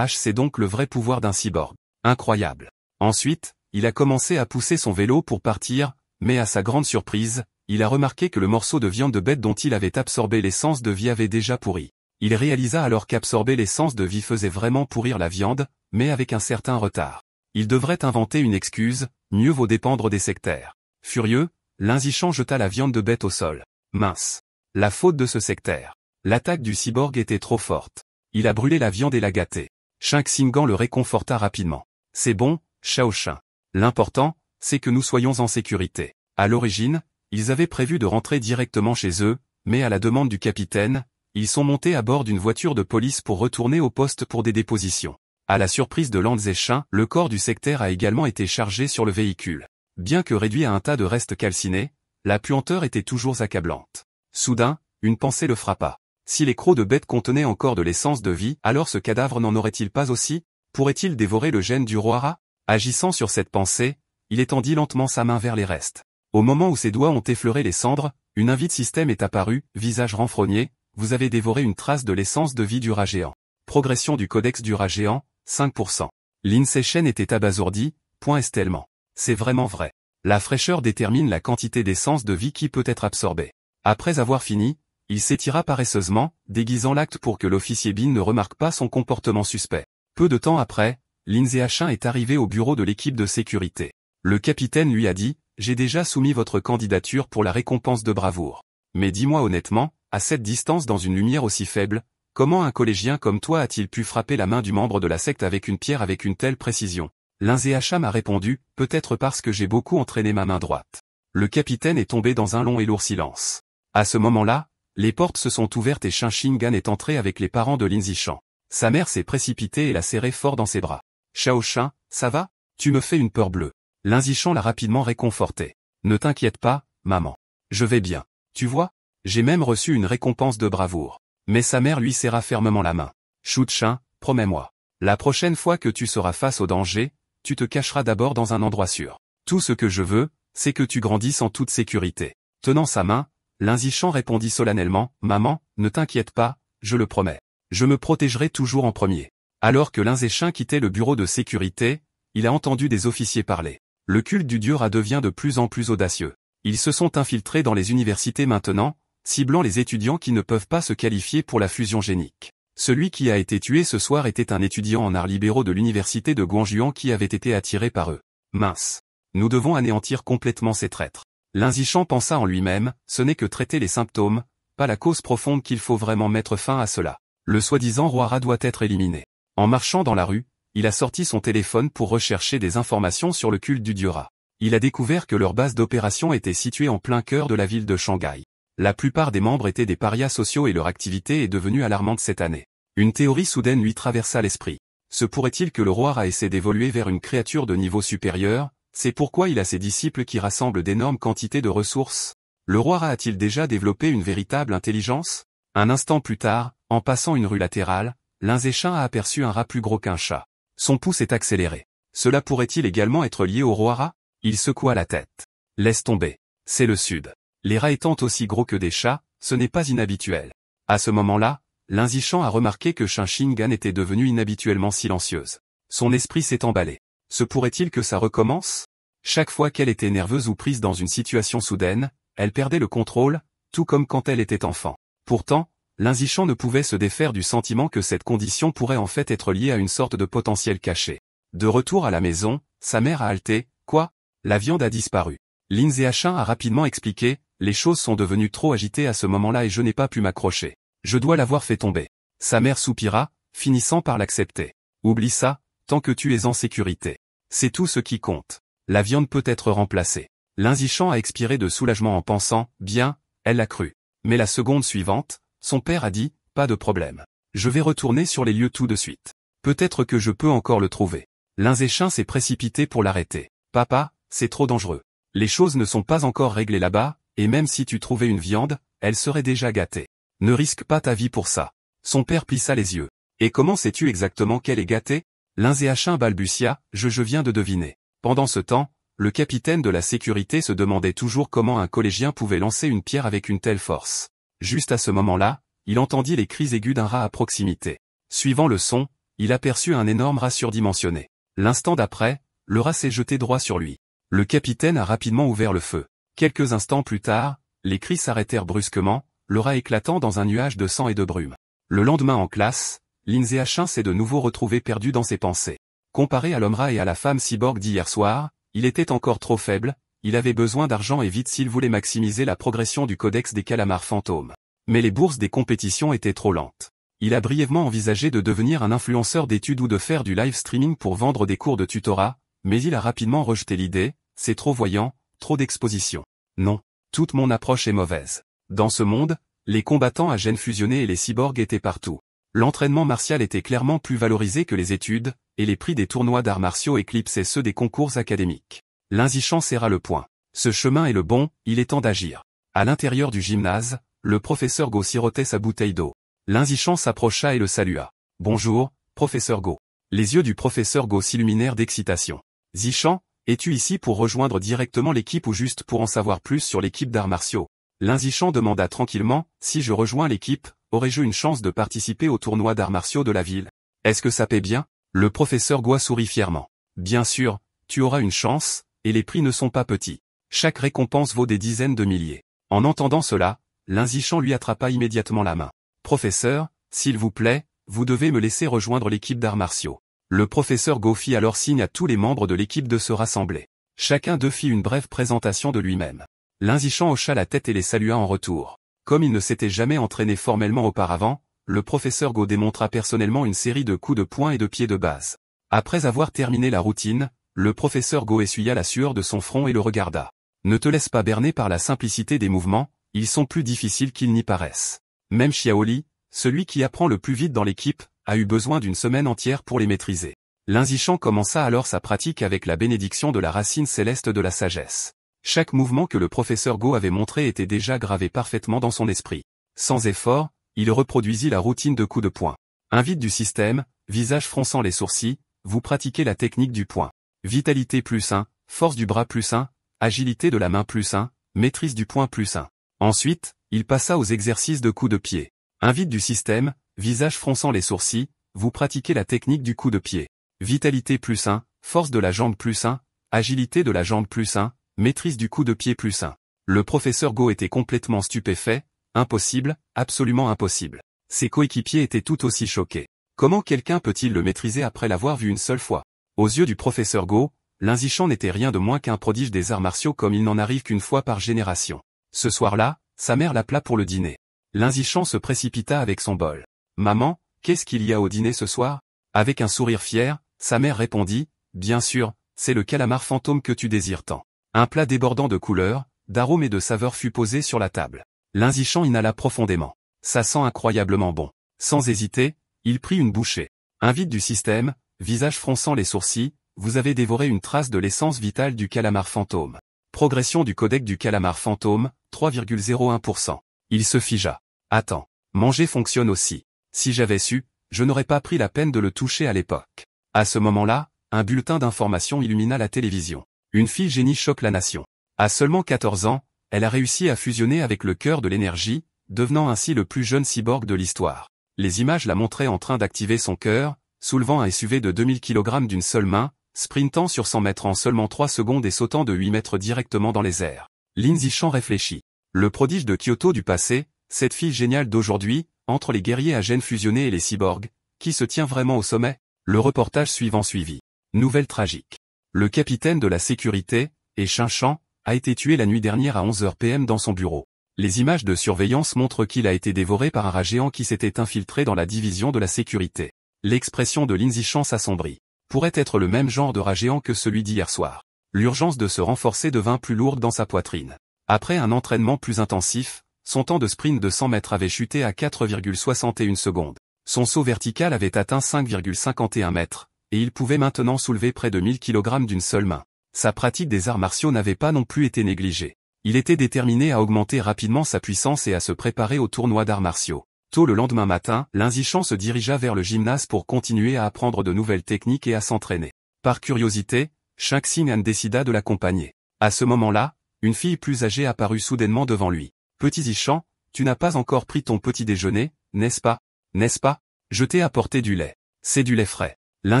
c'est donc le vrai pouvoir d'un cyborg. Incroyable. Ensuite, il a commencé à pousser son vélo pour partir, mais à sa grande surprise, il a remarqué que le morceau de viande de bête dont il avait absorbé l'essence de vie avait déjà pourri. Il réalisa alors qu'absorber l'essence de vie faisait vraiment pourrir la viande, mais avec un certain retard. Il devrait inventer une excuse, mieux vaut dépendre des sectaires. Furieux, Linzichan jeta la viande de bête au sol. Mince. La faute de ce sectaire. L'attaque du cyborg était trop forte. Il a brûlé la viande et l'a gâtée. Shin Xingan le réconforta rapidement. C'est bon, Shaoshin. L'important, c'est que nous soyons en sécurité. À l'origine, ils avaient prévu de rentrer directement chez eux, mais à la demande du capitaine, ils sont montés à bord d'une voiture de police pour retourner au poste pour des dépositions. À la surprise de Lan Zeshin, le corps du sectaire a également été chargé sur le véhicule. Bien que réduit à un tas de restes calcinés, la puanteur était toujours accablante. Soudain, une pensée le frappa. Si les crocs de bête contenaient encore de l'essence de vie, alors ce cadavre n'en aurait-il pas aussi? Pourrait-il dévorer le gène du Rohara? Agissant sur cette pensée, il étendit lentement sa main vers les restes. Au moment où ses doigts ont effleuré les cendres, une invite système est apparue, visage renfrogné, vous avez dévoré une trace de l'essence de vie du rat géant. Progression du codex du rat géant, 5%. Lin Seichen était abasourdi, point estelment. C'est vraiment vrai. La fraîcheur détermine la quantité d'essence de vie qui peut être absorbée. Après avoir fini, il s'étira paresseusement, déguisant l'acte pour que l'officier Bin ne remarque pas son comportement suspect. Peu de temps après, Lin Zehachin est arrivé au bureau de l'équipe de sécurité. Le capitaine lui a dit, j'ai déjà soumis votre candidature pour la récompense de bravoure. Mais dis-moi honnêtement, à cette distance dans une lumière aussi faible, comment un collégien comme toi a-t-il pu frapper la main du membre de la secte avec une pierre avec une telle précision? Lin Zehachin m'a répondu, peut-être parce que j'ai beaucoup entraîné ma main droite. Le capitaine est tombé dans un long et lourd silence. À ce moment-là, les portes se sont ouvertes et Shin Xingan est entré avec les parents de Lin Zishan. Sa mère s'est précipitée et l'a serré fort dans ses bras. Shaoshin, ça va? Tu me fais une peur bleue. Lin Zishan l'a rapidement réconforté. Ne t'inquiète pas, maman. Je vais bien. Tu vois? J'ai même reçu une récompense de bravoure. Mais sa mère lui serra fermement la main. Shutshin, promets-moi. La prochaine fois que tu seras face au danger, tu te cacheras d'abord dans un endroit sûr. Tout ce que je veux, c'est que tu grandisses en toute sécurité. Tenant sa main, Lin Zishan répondit solennellement, maman, ne t'inquiète pas, je le promets. Je me protégerai toujours en premier. Alors que Lin Zeshin quittait le bureau de sécurité, il a entendu des officiers parler. Le culte du dieu Ra devient de plus en plus audacieux. Ils se sont infiltrés dans les universités maintenant, ciblant les étudiants qui ne peuvent pas se qualifier pour la fusion génique. Celui qui a été tué ce soir était un étudiant en arts libéraux de l'université de Guangjuan qui avait été attiré par eux. Mince. Nous devons anéantir complètement ces traîtres. Lin Zishan pensa en lui-même, ce n'est que traiter les symptômes, pas la cause profonde qu'il faut vraiment mettre fin à cela. Le soi-disant Rohara doit être éliminé. En marchant dans la rue, il a sorti son téléphone pour rechercher des informations sur le culte du dieu Ra. Il a découvert que leur base d'opération était située en plein cœur de la ville de Shanghai. La plupart des membres étaient des parias sociaux et leur activité est devenue alarmante cette année. Une théorie soudaine lui traversa l'esprit. Se pourrait-il que le Rohara essaie d'évoluer vers une créature de niveau supérieur? C'est pourquoi il a ses disciples qui rassemblent d'énormes quantités de ressources. Le Rohara a-t-il déjà développé une véritable intelligence? Un instant plus tard, en passant une rue latérale, Lin Zeshin a aperçu un rat plus gros qu'un chat. Son pouce est accéléré. Cela pourrait-il également être lié au Rohara? Il secoua la tête. Laisse tomber. C'est le sud. Les rats étant aussi gros que des chats, ce n'est pas inhabituel. À ce moment-là, Lin Zishan a remarqué que Shin Xingan était devenue inhabituellement silencieuse. Son esprit s'est emballé. Se pourrait-il que ça recommence? Chaque fois qu'elle était nerveuse ou prise dans une situation soudaine, elle perdait le contrôle, tout comme quand elle était enfant. Pourtant, Lin Zishan ne pouvait se défaire du sentiment que cette condition pourrait en fait être liée à une sorte de potentiel caché. De retour à la maison, sa mère a halté, quoi? La viande a disparu. Lin Zehachin a rapidement expliqué, les choses sont devenues trop agitées à ce moment-là et je n'ai pas pu m'accrocher. Je dois l'avoir fait tomber. Sa mère soupira, finissant par l'accepter. Oublie ça, tant que tu es en sécurité. C'est tout ce qui compte. La viande peut être remplacée. Lin Zishan a expiré de soulagement en pensant, bien, elle l'a cru. Mais la seconde suivante, son père a dit, pas de problème. Je vais retourner sur les lieux tout de suite. Peut-être que je peux encore le trouver. Lin Zeshin s'est précipité pour l'arrêter. Papa, c'est trop dangereux. Les choses ne sont pas encore réglées là-bas, et même si tu trouvais une viande, elle serait déjà gâtée. Ne risque pas ta vie pour ça. Son père plissa les yeux. Et comment sais-tu exactement qu'elle est gâtée? Lin Zehachin balbutia, je viens de deviner. Pendant ce temps, le capitaine de la sécurité se demandait toujours comment un collégien pouvait lancer une pierre avec une telle force. Juste à ce moment-là, il entendit les cris aigus d'un rat à proximité. Suivant le son, il aperçut un énorme rat surdimensionné. L'instant d'après, le rat s'est jeté droit sur lui. Le capitaine a rapidement ouvert le feu. Quelques instants plus tard, les cris s'arrêtèrent brusquement, le rat éclatant dans un nuage de sang et de brume. Le lendemain en classe, Lin Zhiachun s'est de nouveau retrouvé perdu dans ses pensées. Comparé à l'homme rat et à la femme cyborg d'hier soir, il était encore trop faible, il avait besoin d'argent et vite s'il voulait maximiser la progression du codex des calamars fantômes. Mais les bourses des compétitions étaient trop lentes. Il a brièvement envisagé de devenir un influenceur d'études ou de faire du live streaming pour vendre des cours de tutorat, mais il a rapidement rejeté l'idée, c'est trop voyant, trop d'exposition. Non, toute mon approche est mauvaise. Dans ce monde, les combattants à gènes fusionnés et les cyborgs étaient partout. L'entraînement martial était clairement plus valorisé que les études, et les prix des tournois d'arts martiaux éclipsaient ceux des concours académiques. Lin Zhiachun serra le poing. Ce chemin est le bon, il est temps d'agir. À l'intérieur du gymnase, le professeur Go sirotait sa bouteille d'eau. Lin Zhiachun s'approcha et le salua. « Bonjour, professeur Go. » Les yeux du professeur Go s'illuminèrent d'excitation. « Zhiachun, es-tu ici pour rejoindre directement l'équipe ou juste pour en savoir plus sur l'équipe d'arts martiaux ?» Lin Zhiachun demanda tranquillement, « Si je rejoins l'équipe, aurais-je une chance de participer au tournoi d'arts martiaux de la ville? Est-ce que ça paie bien ?» Le professeur Go sourit fièrement. « Bien sûr, tu auras une chance, et les prix ne sont pas petits. Chaque récompense vaut des dizaines de milliers. » En entendant cela, Lin Zhiachun lui attrapa immédiatement la main. « Professeur, s'il vous plaît, vous devez me laisser rejoindre l'équipe d'arts martiaux. » Le professeur Go fit alors signe à tous les membres de l'équipe de se rassembler. Chacun d'eux fit une brève présentation de lui-même. Lin Zhiachun hocha la tête et les salua en retour. Comme il ne s'était jamais entraîné formellement auparavant, le professeur Go démontra personnellement une série de coups de poing et de pied de base. Après avoir terminé la routine, le professeur Go essuya la sueur de son front et le regarda. « Ne te laisse pas berner par la simplicité des mouvements, ils sont plus difficiles qu'ils n'y paraissent. Même Xiaoli, celui qui apprend le plus vite dans l'équipe, a eu besoin d'une semaine entière pour les maîtriser. » Lin Zhiachun commença alors sa pratique avec la bénédiction de la racine céleste de la sagesse. Chaque mouvement que le professeur Go avait montré était déjà gravé parfaitement dans son esprit. Sans effort, il reproduisit la routine de coups de poing. Invite du système, visage fronçant les sourcils, vous pratiquez la technique du poing. Vitalité plus 1, force du bras plus 1, agilité de la main plus 1, maîtrise du poing plus 1. Ensuite, il passa aux exercices de coups de pied. Invite du système, visage fronçant les sourcils, vous pratiquez la technique du coup de pied. Vitalité plus 1, force de la jambe plus 1, agilité de la jambe plus 1, maîtrise du coup de pied plus 1. Le professeur Go était complètement stupéfait, impossible, absolument impossible. Ses coéquipiers étaient tout aussi choqués. Comment quelqu'un peut-il le maîtriser après l'avoir vu une seule fois? Aux yeux du professeur Go, Lin Zhiachun n'était rien de moins qu'un prodige des arts martiaux comme il n'en arrive qu'une fois par génération. Ce soir-là, sa mère l'appela pour le dîner. Lin Zhiachun se précipita avec son bol. « Maman, qu'est-ce qu'il y a au dîner ce soir ?» Avec un sourire fier, sa mère répondit, « Bien sûr, c'est le calamar fantôme que tu désires tant. » Un plat débordant de couleurs, d'arômes et de saveurs fut posé sur la table. Lin Zhiachun inhala profondément. Ça sent incroyablement bon. Sans hésiter, il prit une bouchée. Invite du système, visage fronçant les sourcils, vous avez dévoré une trace de l'essence vitale du calamar fantôme. Progression du codec du calamar fantôme, 3,01%. Il se figea. Attends, manger fonctionne aussi. Si j'avais su, je n'aurais pas pris la peine de le toucher à l'époque. À ce moment-là, un bulletin d'information illumina la télévision. Une fille génie choque la nation. À seulement 14 ans, elle a réussi à fusionner avec le cœur de l'énergie, devenant ainsi le plus jeune cyborg de l'histoire. Les images la montraient en train d'activer son cœur, soulevant un SUV de 2000 kg d'une seule main, sprintant sur 100 mètres en seulement 3 secondes et sautant de 8 mètres directement dans les airs. Lin Zhiachun réfléchit. Le prodige de Kyoto du passé, cette fille géniale d'aujourd'hui, entre les guerriers à gènes fusionnés et les cyborgs, qui se tient vraiment au sommet? Le reportage suivant suivit. Nouvelle tragique. Le capitaine de la sécurité, Chin Chan, a été tué la nuit dernière à 11h PM dans son bureau. Les images de surveillance montrent qu'il a été dévoré par un rat géant qui s'était infiltré dans la division de la sécurité. L'expression de Lin Zhiachun s'assombrit. Pourrait être le même genre de rat géant que celui d'hier soir. L'urgence de se renforcer devint plus lourde dans sa poitrine. Après un entraînement plus intensif, son temps de sprint de 100 mètres avait chuté à 4,61 secondes. Son saut vertical avait atteint 5,51 mètres, et il pouvait maintenant soulever près de 1000 kg d'une seule main. Sa pratique des arts martiaux n'avait pas non plus été négligée. Il était déterminé à augmenter rapidement sa puissance et à se préparer au tournoi d'arts martiaux. Tôt le lendemain matin, Lin Zhiachun se dirigea vers le gymnase pour continuer à apprendre de nouvelles techniques et à s'entraîner. Par curiosité, Shang Xing'an décida de l'accompagner. À ce moment-là, une fille plus âgée apparut soudainement devant lui. « Petit Zhiachun, tu n'as pas encore pris ton petit déjeuner, n'est-ce pas? N'est-ce pas? Je t'ai apporté du lait. C'est du lait frais. » Lin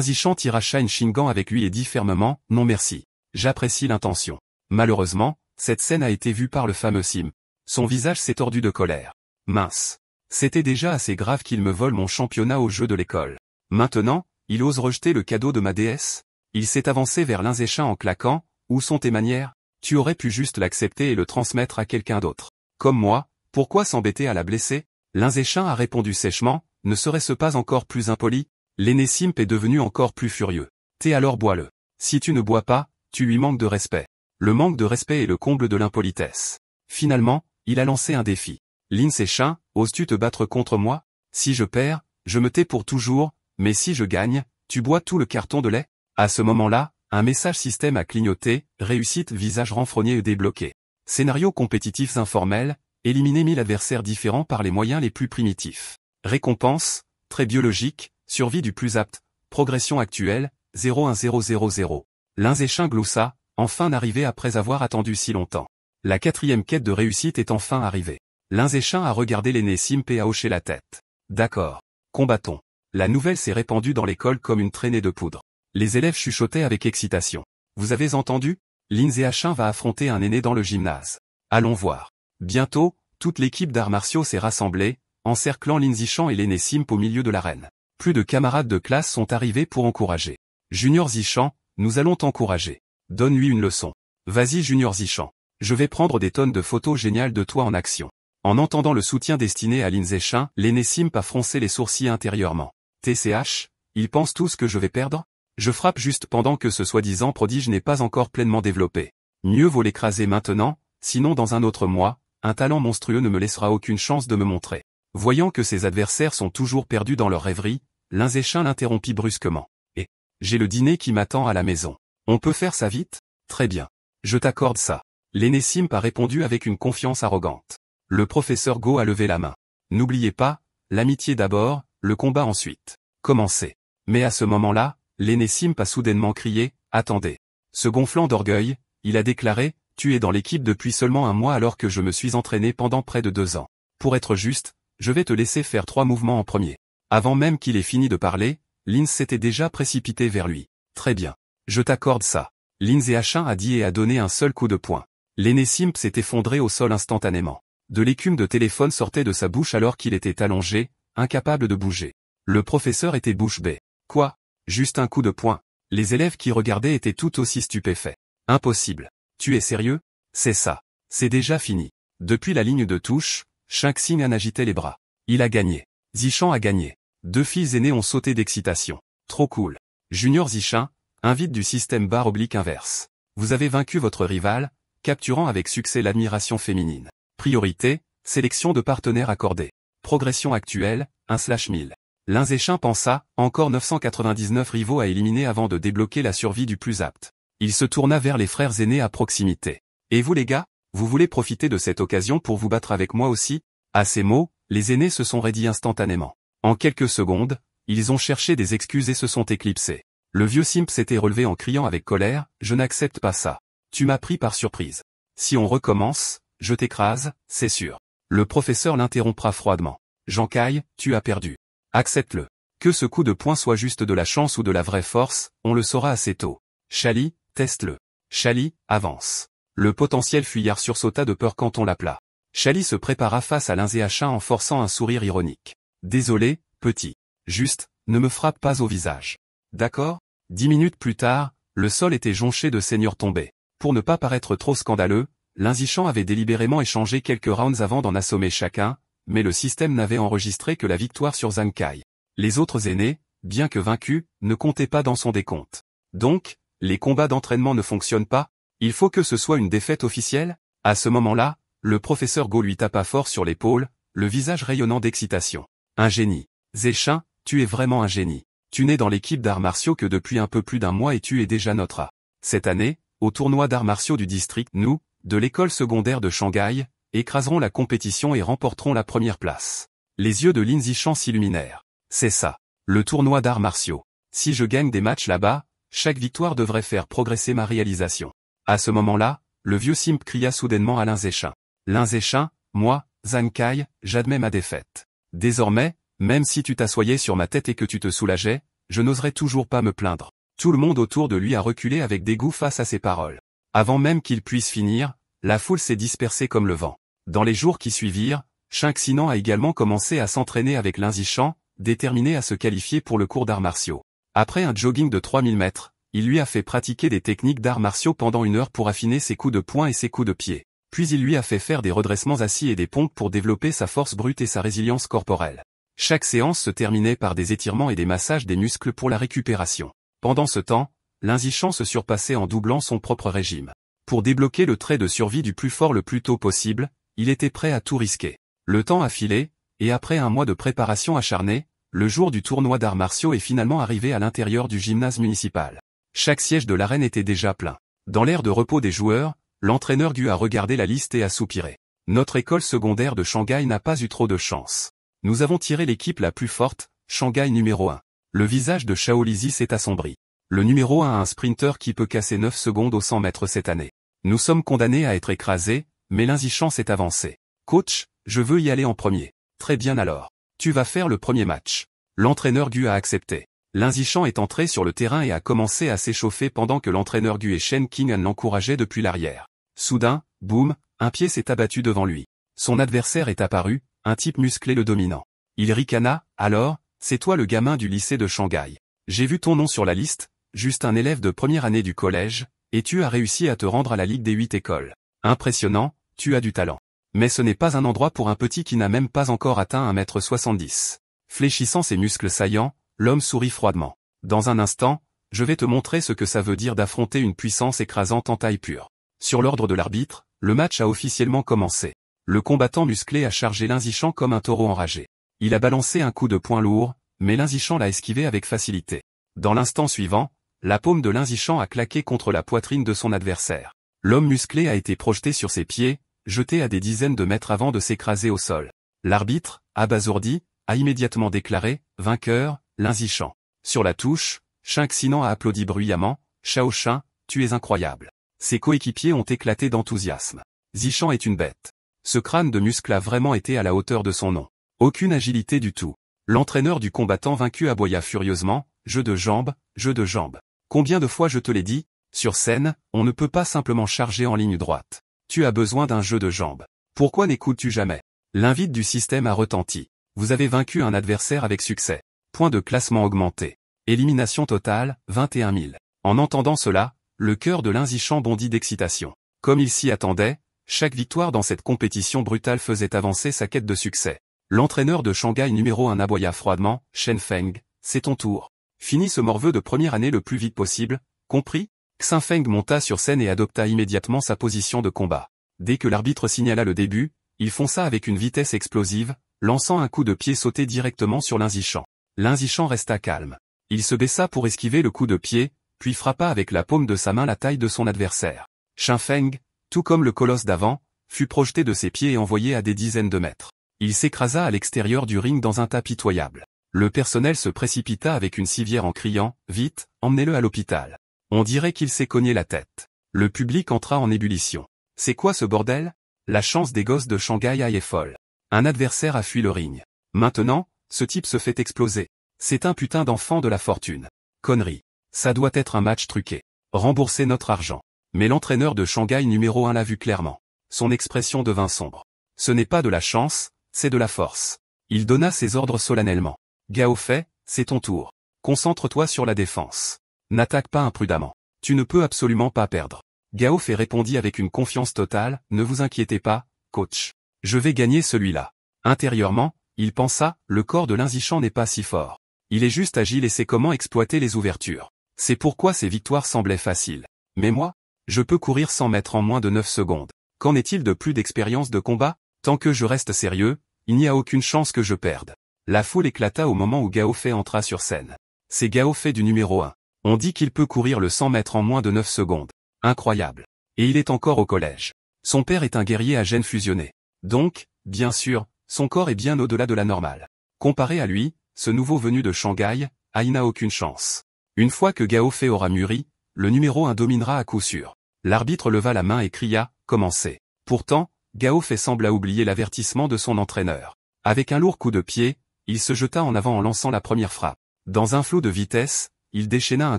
Zhiachun tira Shang Xing'an avec lui et dit fermement « Non merci. J'apprécie l'intention. » Malheureusement, cette scène a été vue par le fameux Sim. Son visage s'est tordu de colère. Mince. C'était déjà assez grave qu'il me vole mon championnat au jeu de l'école. Maintenant, il ose rejeter le cadeau de ma déesse. Il s'est avancé vers Lin Zishan en claquant. Où sont tes manières? Tu aurais pu juste l'accepter et le transmettre à quelqu'un d'autre. Comme moi, pourquoi s'embêter à la blesser? Lin Zishan a répondu sèchement, ne serait-ce pas encore plus impoli? L'aîné Simp est devenu encore plus furieux. T'es alors bois-le. Si tu ne bois pas, tu lui manques de respect. Le manque de respect est le comble de l'impolitesse. Finalement, il a lancé un défi. Lin Zishan, oses-tu te battre contre moi? Si je perds, je me tais pour toujours, mais si je gagne, tu bois tout le carton de lait? À ce moment-là, un message système a clignoté, réussite visage renfrogné et débloqué. Scénario compétitifs informel, éliminer 1000 adversaires différents par les moyens les plus primitifs. Récompense, trait biologique, survie du plus apte, progression actuelle, 01000. Lin Zishan gloussa, enfin arrivé après avoir attendu si longtemps. La 4e quête de réussite est enfin arrivée. Lin Zishan a regardé l'aîné Simp et a hoché la tête. D'accord. Combattons. La nouvelle s'est répandue dans l'école comme une traînée de poudre. Les élèves chuchotaient avec excitation. Vous avez entendu? Lin Zishan va affronter un aîné dans le gymnase. Allons voir. Bientôt, toute l'équipe d'arts martiaux s'est rassemblée, encerclant Lin Zishan et l'aîné Simp au milieu de l'arène. Plus de camarades de classe sont arrivés pour encourager. Junior Zishan, nous allons t'encourager. Donne-lui une leçon. Vas-y Junior Zishan. Je vais prendre des tonnes de photos géniales de toi en action. En entendant le soutien destiné à Lin Zishan, l'aîné Simp a froncé les sourcils intérieurement. TCH, ils pensent tous que je vais perdre? Je frappe juste pendant que ce soi-disant prodige n'est pas encore pleinement développé. Mieux vaut l'écraser maintenant, sinon dans un autre mois, un talent monstrueux ne me laissera aucune chance de me montrer. Voyant que ses adversaires sont toujours perdus dans leur rêverie, Lin Zishan l'interrompit brusquement. Et j'ai le dîner qui m'attend à la maison. On peut faire ça vite? Très bien. Je t'accorde ça. L'aîné Simp a répondu avec une confiance arrogante. Le professeur Go a levé la main. N'oubliez pas, l'amitié d'abord, le combat ensuite. Commencez. Mais à ce moment-là, l'aîné Simp a soudainement crié, attendez. Se gonflant d'orgueil, il a déclaré, tu es dans l'équipe depuis seulement un mois alors que je me suis entraîné pendant près de 2 ans. Pour être juste, je vais te laisser faire 3 mouvements en premier. Avant même qu'il ait fini de parler, Lin s'était déjà précipité vers lui. Très bien. Je t'accorde ça. Lin Zishan a dit et a donné un seul coup de poing. L'aîné Simp s'est effondré au sol instantanément. De l'écume de téléphone sortait de sa bouche alors qu'il était allongé, incapable de bouger. Le professeur était bouche bée. Quoi? Juste un coup de poing. Les élèves qui regardaient étaient tout aussi stupéfaits. Impossible. Tu es sérieux? C'est ça. C'est déjà fini. Depuis la ligne de touche, Shang Xing en agitait les bras. Il a gagné. Zishan a gagné. 2 filles aînées ont sauté d'excitation. Trop cool. Junior Zishan, invite du système barre-oblique inverse. Vous avez vaincu votre rival, capturant avec succès l'admiration féminine. Priorité, sélection de partenaires accordés. Progression actuelle, 1/1000. Lin Zishan pensa, encore 999 rivaux à éliminer avant de débloquer la survie du plus apte. Il se tourna vers les frères aînés à proximité. Et vous les gars, vous voulez profiter de cette occasion pour vous battre avec moi aussi? À ces mots, les aînés se sont raidis instantanément. En quelques secondes, ils ont cherché des excuses et se sont éclipsés. Le vieux Simp s'était relevé en criant avec colère, je n'accepte pas ça. Tu m'as pris par surprise. Si on recommence, je t'écrase, c'est sûr. Le professeur l'interrompra froidement. Jankai, tu as perdu. Accepte-le. Que ce coup de poing soit juste de la chance ou de la vraie force, on le saura assez tôt. Chali, teste-le. Chali, avance. Le potentiel fuyard sursauta de peur quand on l'appela. Chali se prépara face à Lin Zishan en forçant un sourire ironique. Désolé, petit. Juste, ne me frappe pas au visage. D'accord? 10 minutes plus tard, le sol était jonché de seigneurs tombés. Pour ne pas paraître trop scandaleux, Lin Zishan avait délibérément échangé quelques rounds avant d'en assommer chacun, mais le système n'avait enregistré que la victoire sur Zhang Kai. Les autres aînés, bien que vaincus, ne comptaient pas dans son décompte. Donc, les combats d'entraînement ne fonctionnent pas? Il faut que ce soit une défaite officielle? À ce moment-là, le professeur Go lui tapa fort sur l'épaule, le visage rayonnant d'excitation. Un génie. Zishan, tu es vraiment un génie. Tu n'es dans l'équipe d'arts martiaux que depuis un peu plus d'un mois et tu es déjà notre A. Cette année, au tournoi d'arts martiaux du district, nous, de l'école secondaire de Shanghai, écraserons la compétition et remporterons la première place. Les yeux de Lin Zishan s'illuminèrent. C'est ça. Le tournoi d'arts martiaux. Si je gagne des matchs là-bas, chaque victoire devrait faire progresser ma réalisation. À ce moment-là, le vieux Simp cria soudainement à Lin Zishan. Lin Zishan, moi, Zhang Kai, j'admets ma défaite. Désormais, même si tu t'assoyais sur ma tête et que tu te soulageais, je n'oserais toujours pas me plaindre. Tout le monde autour de lui a reculé avec dégoût face à ces paroles. Avant même qu'il puisse finir, la foule s'est dispersée comme le vent. Dans les jours qui suivirent, Shin Xinan a également commencé à s'entraîner avec Lin Zishan, déterminé à se qualifier pour le cours d'arts martiaux. Après un jogging de 3000 mètres, il lui a fait pratiquer des techniques d'arts martiaux pendant 1 heure pour affiner ses coups de poing et ses coups de pied. Puis il lui a fait faire des redressements assis et des pompes pour développer sa force brute et sa résilience corporelle. Chaque séance se terminait par des étirements et des massages des muscles pour la récupération. Pendant ce temps, Lin Zishan se surpassait en doublant son propre régime. Pour débloquer le trait de survie du plus fort le plus tôt possible, il était prêt à tout risquer. Le temps a filé, et après un mois de préparation acharnée, le jour du tournoi d'arts martiaux est finalement arrivé à l'intérieur du gymnase municipal. Chaque siège de l'arène était déjà plein. Dans l'aire de repos des joueurs, l'entraîneur Gu a regardé la liste et a soupiré. Notre école secondaire de Shanghai n'a pas eu trop de chance. Nous avons tiré l'équipe la plus forte, Shanghai numéro 1. Le visage de Shao Lizi s'est assombri. Le numéro 1 a un sprinter qui peut casser 9 secondes aux 100 mètres cette année. Nous sommes condamnés à être écrasés, mais Lin Zishan s'est avancé. Coach, je veux y aller en premier. Très bien alors. Tu vas faire le premier match. L'entraîneur Gu a accepté. Lin Zishan est entré sur le terrain et a commencé à s'échauffer pendant que l'entraîneur Gu et Shen Qing'an l'encourageaient depuis l'arrière. Soudain, boum, un pied s'est abattu devant lui. Son adversaire est apparu, un type musclé le dominant. Il ricana, alors, c'est toi le gamin du lycée de Shanghai. J'ai vu ton nom sur la liste, juste un élève de première année du collège, et tu as réussi à te rendre à la Ligue des 8 écoles. Impressionnant, tu as du talent. Mais ce n'est pas un endroit pour un petit qui n'a même pas encore atteint 1m70. Fléchissant ses muscles saillants, l'homme sourit froidement. Dans un instant, je vais te montrer ce que ça veut dire d'affronter une puissance écrasante en taille pure. Sur l'ordre de l'arbitre, le match a officiellement commencé. Le combattant musclé a chargé Lin Zishan comme un taureau enragé. Il a balancé un coup de poing lourd, mais Lin Zishan l'a esquivé avec facilité. Dans l'instant suivant, la paume de Lin Zishan a claqué contre la poitrine de son adversaire. L'homme musclé a été projeté sur ses pieds, jeté à des dizaines de mètres avant de s'écraser au sol. L'arbitre, abasourdi, a immédiatement déclaré « Vainqueur, Lin Zishan ». Sur la touche, Shin Xinan a applaudi bruyamment « Shao Shin, tu es incroyable ». Ses coéquipiers ont éclaté d'enthousiasme. Zishan est une bête. Ce crâne de muscle a vraiment été à la hauteur de son nom. Aucune agilité du tout. L'entraîneur du combattant vaincu aboya furieusement « Jeu de jambes, jeu de jambes. Combien de fois je te l'ai dit, sur scène, on ne peut pas simplement charger en ligne droite. Tu as besoin d'un jeu de jambes. Pourquoi n'écoutes-tu jamais ?» L'invite du système a retenti. Vous avez vaincu un adversaire avec succès. Point de classement augmenté. Élimination totale, 21 000. En entendant cela, le cœur de Lin Zishan bondit d'excitation. Comme il s'y attendait, chaque victoire dans cette compétition brutale faisait avancer sa quête de succès. L'entraîneur de Shanghai numéro 1 aboya froidement, Shen Feng, c'est ton tour. Finis ce morveux de première année le plus vite possible, compris? Xin Feng monta sur scène et adopta immédiatement sa position de combat. Dès que l'arbitre signala le début, il fonça avec une vitesse explosive, lançant un coup de pied sauté directement sur Lin Zishan. Lin Zishan resta calme. Il se baissa pour esquiver le coup de pied, puis frappa avec la paume de sa main la taille de son adversaire. Xin Feng, tout comme le colosse d'avant, fut projeté de ses pieds et envoyé à des dizaines de mètres. Il s'écrasa à l'extérieur du ring dans un tas pitoyable. Le personnel se précipita avec une civière en criant « Vite, emmenez-le à l'hôpital ». On dirait qu'il s'est cogné la tête. Le public entra en ébullition. C'est quoi ce bordel? La chance des gosses de Shanghai est folle. Un adversaire a fui le ring. Maintenant, ce type se fait exploser. C'est un putain d'enfant de la fortune. Connerie. Ça doit être un match truqué. Remboursez notre argent. Mais l'entraîneur de Shanghai numéro 1 l'a vu clairement. Son expression devint sombre. Ce n'est pas de la chance, c'est de la force. Il donna ses ordres solennellement. Gao Fei, c'est ton tour. Concentre-toi sur la défense. N'attaque pas imprudemment. Tu ne peux absolument pas perdre. Gao Fei répondit avec une confiance totale, ne vous inquiétez pas, coach. Je vais gagner celui-là. Intérieurement, il pensa, le corps de Lin Zishan n'est pas si fort. Il est juste agile et sait comment exploiter les ouvertures. C'est pourquoi ses victoires semblaient faciles. Mais moi, je peux courir 100 mètres en moins de 9 secondes. Qu'en est-il de plus d'expérience de combat? Tant que je reste sérieux, il n'y a aucune chance que je perde. La foule éclata au moment où Gao Fei entra sur scène. C'est Gao Fei du numéro 1. On dit qu'il peut courir le 100 mètres en moins de 9 secondes. Incroyable. Et il est encore au collège. Son père est un guerrier à gènes fusionnés. Donc, bien sûr, son corps est bien au-delà de la normale. Comparé à lui, ce nouveau venu de Shanghai, n'a aucune chance. Une fois que Gao Fei aura mûri, le numéro 1 dominera à coup sûr. L'arbitre leva la main et cria, commencez. Pourtant, Gao Fei sembla oublier l'avertissement de son entraîneur. Avec un lourd coup de pied, il se jeta en avant en lançant la première frappe. Dans un flot de vitesse, il déchaîna un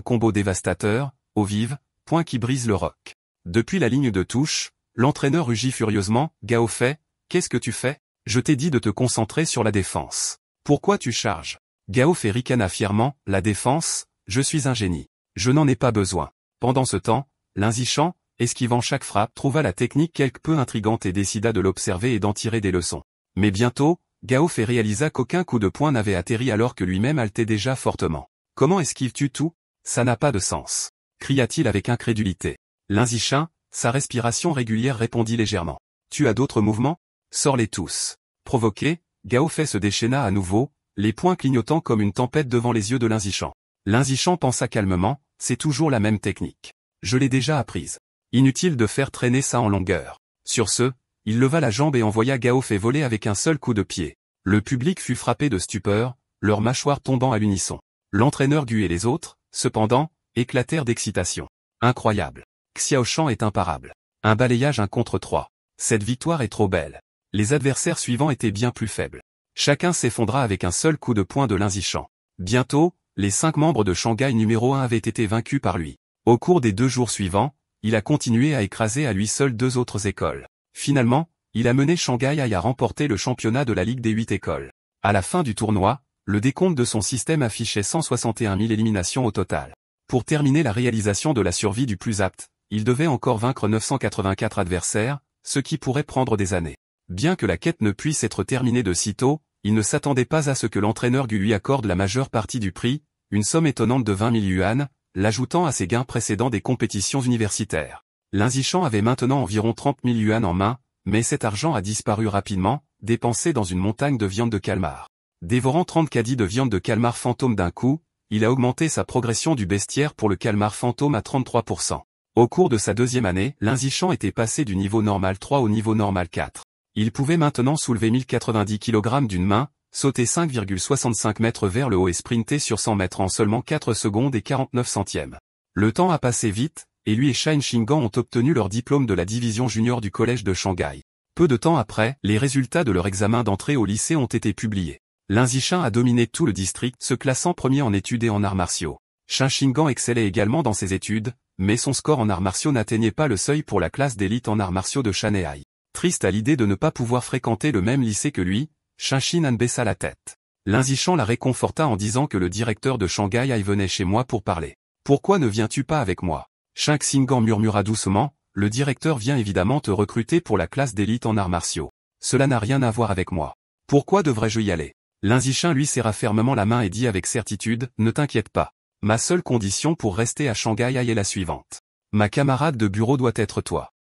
combo dévastateur, au vive, point qui brise le roc. Depuis la ligne de touche, l'entraîneur rugit furieusement, Gao Fei, qu'est-ce que tu fais? Je t'ai dit de te concentrer sur la défense. Pourquoi tu charges? Gao fait ricana fièrement, la défense, je suis un génie. Je n'en ai pas besoin. Pendant ce temps, Lin Zishan, esquivant chaque frappe, trouva la technique quelque peu intrigante et décida de l'observer et d'en tirer des leçons. Mais bientôt, Gao Fei réalisa qu'aucun coup de poing n'avait atterri alors que lui-même haletait déjà fortement. Comment esquives-tu tout? Ça n'a pas de sens, cria-t-il avec incrédulité. Lin Zishan, sa respiration régulière répondit légèrement. Tu as d'autres mouvements? Sors-les tous. Provoqué, Gao Fei se déchaîna à nouveau, les poings clignotant comme une tempête devant les yeux de Lin Zishan. Lin Zishan pensa calmement, c'est toujours la même technique. Je l'ai déjà apprise. Inutile de faire traîner ça en longueur. Sur ce, il leva la jambe et envoya Gao Fei voler avec un seul coup de pied. Le public fut frappé de stupeur, leurs mâchoires tombant à l'unisson. L'entraîneur Gu et les autres, cependant, éclatèrent d'excitation. Incroyable. Xiaoshan est imparable. Un balayage 1 contre 3. Cette victoire est trop belle. Les adversaires suivants étaient bien plus faibles. Chacun s'effondra avec un seul coup de poing de Lin Zishan. Bientôt, les 5 membres de Shanghai numéro 1 avaient été vaincus par lui. Au cours des 2 jours suivants, il a continué à écraser à lui seul 2 autres écoles. Finalement, il a mené Shanghai à remporter le championnat de la Ligue des 8 écoles. À la fin du tournoi, le décompte de son système affichait 161 000 éliminations au total. Pour terminer la réalisation de la survie du plus apte, il devait encore vaincre 984 adversaires, ce qui pourrait prendre des années. Bien que la quête ne puisse être terminée de sitôt, il ne s'attendait pas à ce que l'entraîneur Gu lui accorde la majeure partie du prix, une somme étonnante de 20 000 yuan, l'ajoutant à ses gains précédents des compétitions universitaires. Lin Zishan avait maintenant environ 30 000 yuan en main, mais cet argent a disparu rapidement, dépensé dans une montagne de viande de calmar. Dévorant 30 caddies de viande de calmar fantôme d'un coup, il a augmenté sa progression du bestiaire pour le calmar fantôme à 33%. Au cours de sa 2e année, Lin Zishan était passé du niveau normal 3 au niveau normal 4. Il pouvait maintenant soulever 1090 kg d'une main, sauter 5,65 mètres vers le haut et sprinter sur 100 mètres en seulement 4 secondes et 49 centièmes. Le temps a passé vite, et lui et Shan Xingang ont obtenu leur diplôme de la division junior du collège de Shanghai. Peu de temps après, les résultats de leur examen d'entrée au lycée ont été publiés. Lin Zishan a dominé tout le district, se classant premier en études et en arts martiaux. Shan Xingang excellait également dans ses études, mais son score en arts martiaux n'atteignait pas le seuil pour la classe d'élite en arts martiaux de Shanghai. Triste à l'idée de ne pas pouvoir fréquenter le même lycée que lui, Shan Xinan baissa la tête. Lin Zishan la réconforta en disant que le directeur de Shanghai venait chez moi pour parler. Pourquoi ne viens-tu pas avec moi? Shan Xingang murmura doucement, le directeur vient évidemment te recruter pour la classe d'élite en arts martiaux. Cela n'a rien à voir avec moi. Pourquoi devrais-je y aller? Lin Zishan lui serra fermement la main et dit avec certitude, ne t'inquiète pas. Ma seule condition pour rester à Shanghai est la suivante. Ma camarade de bureau doit être toi.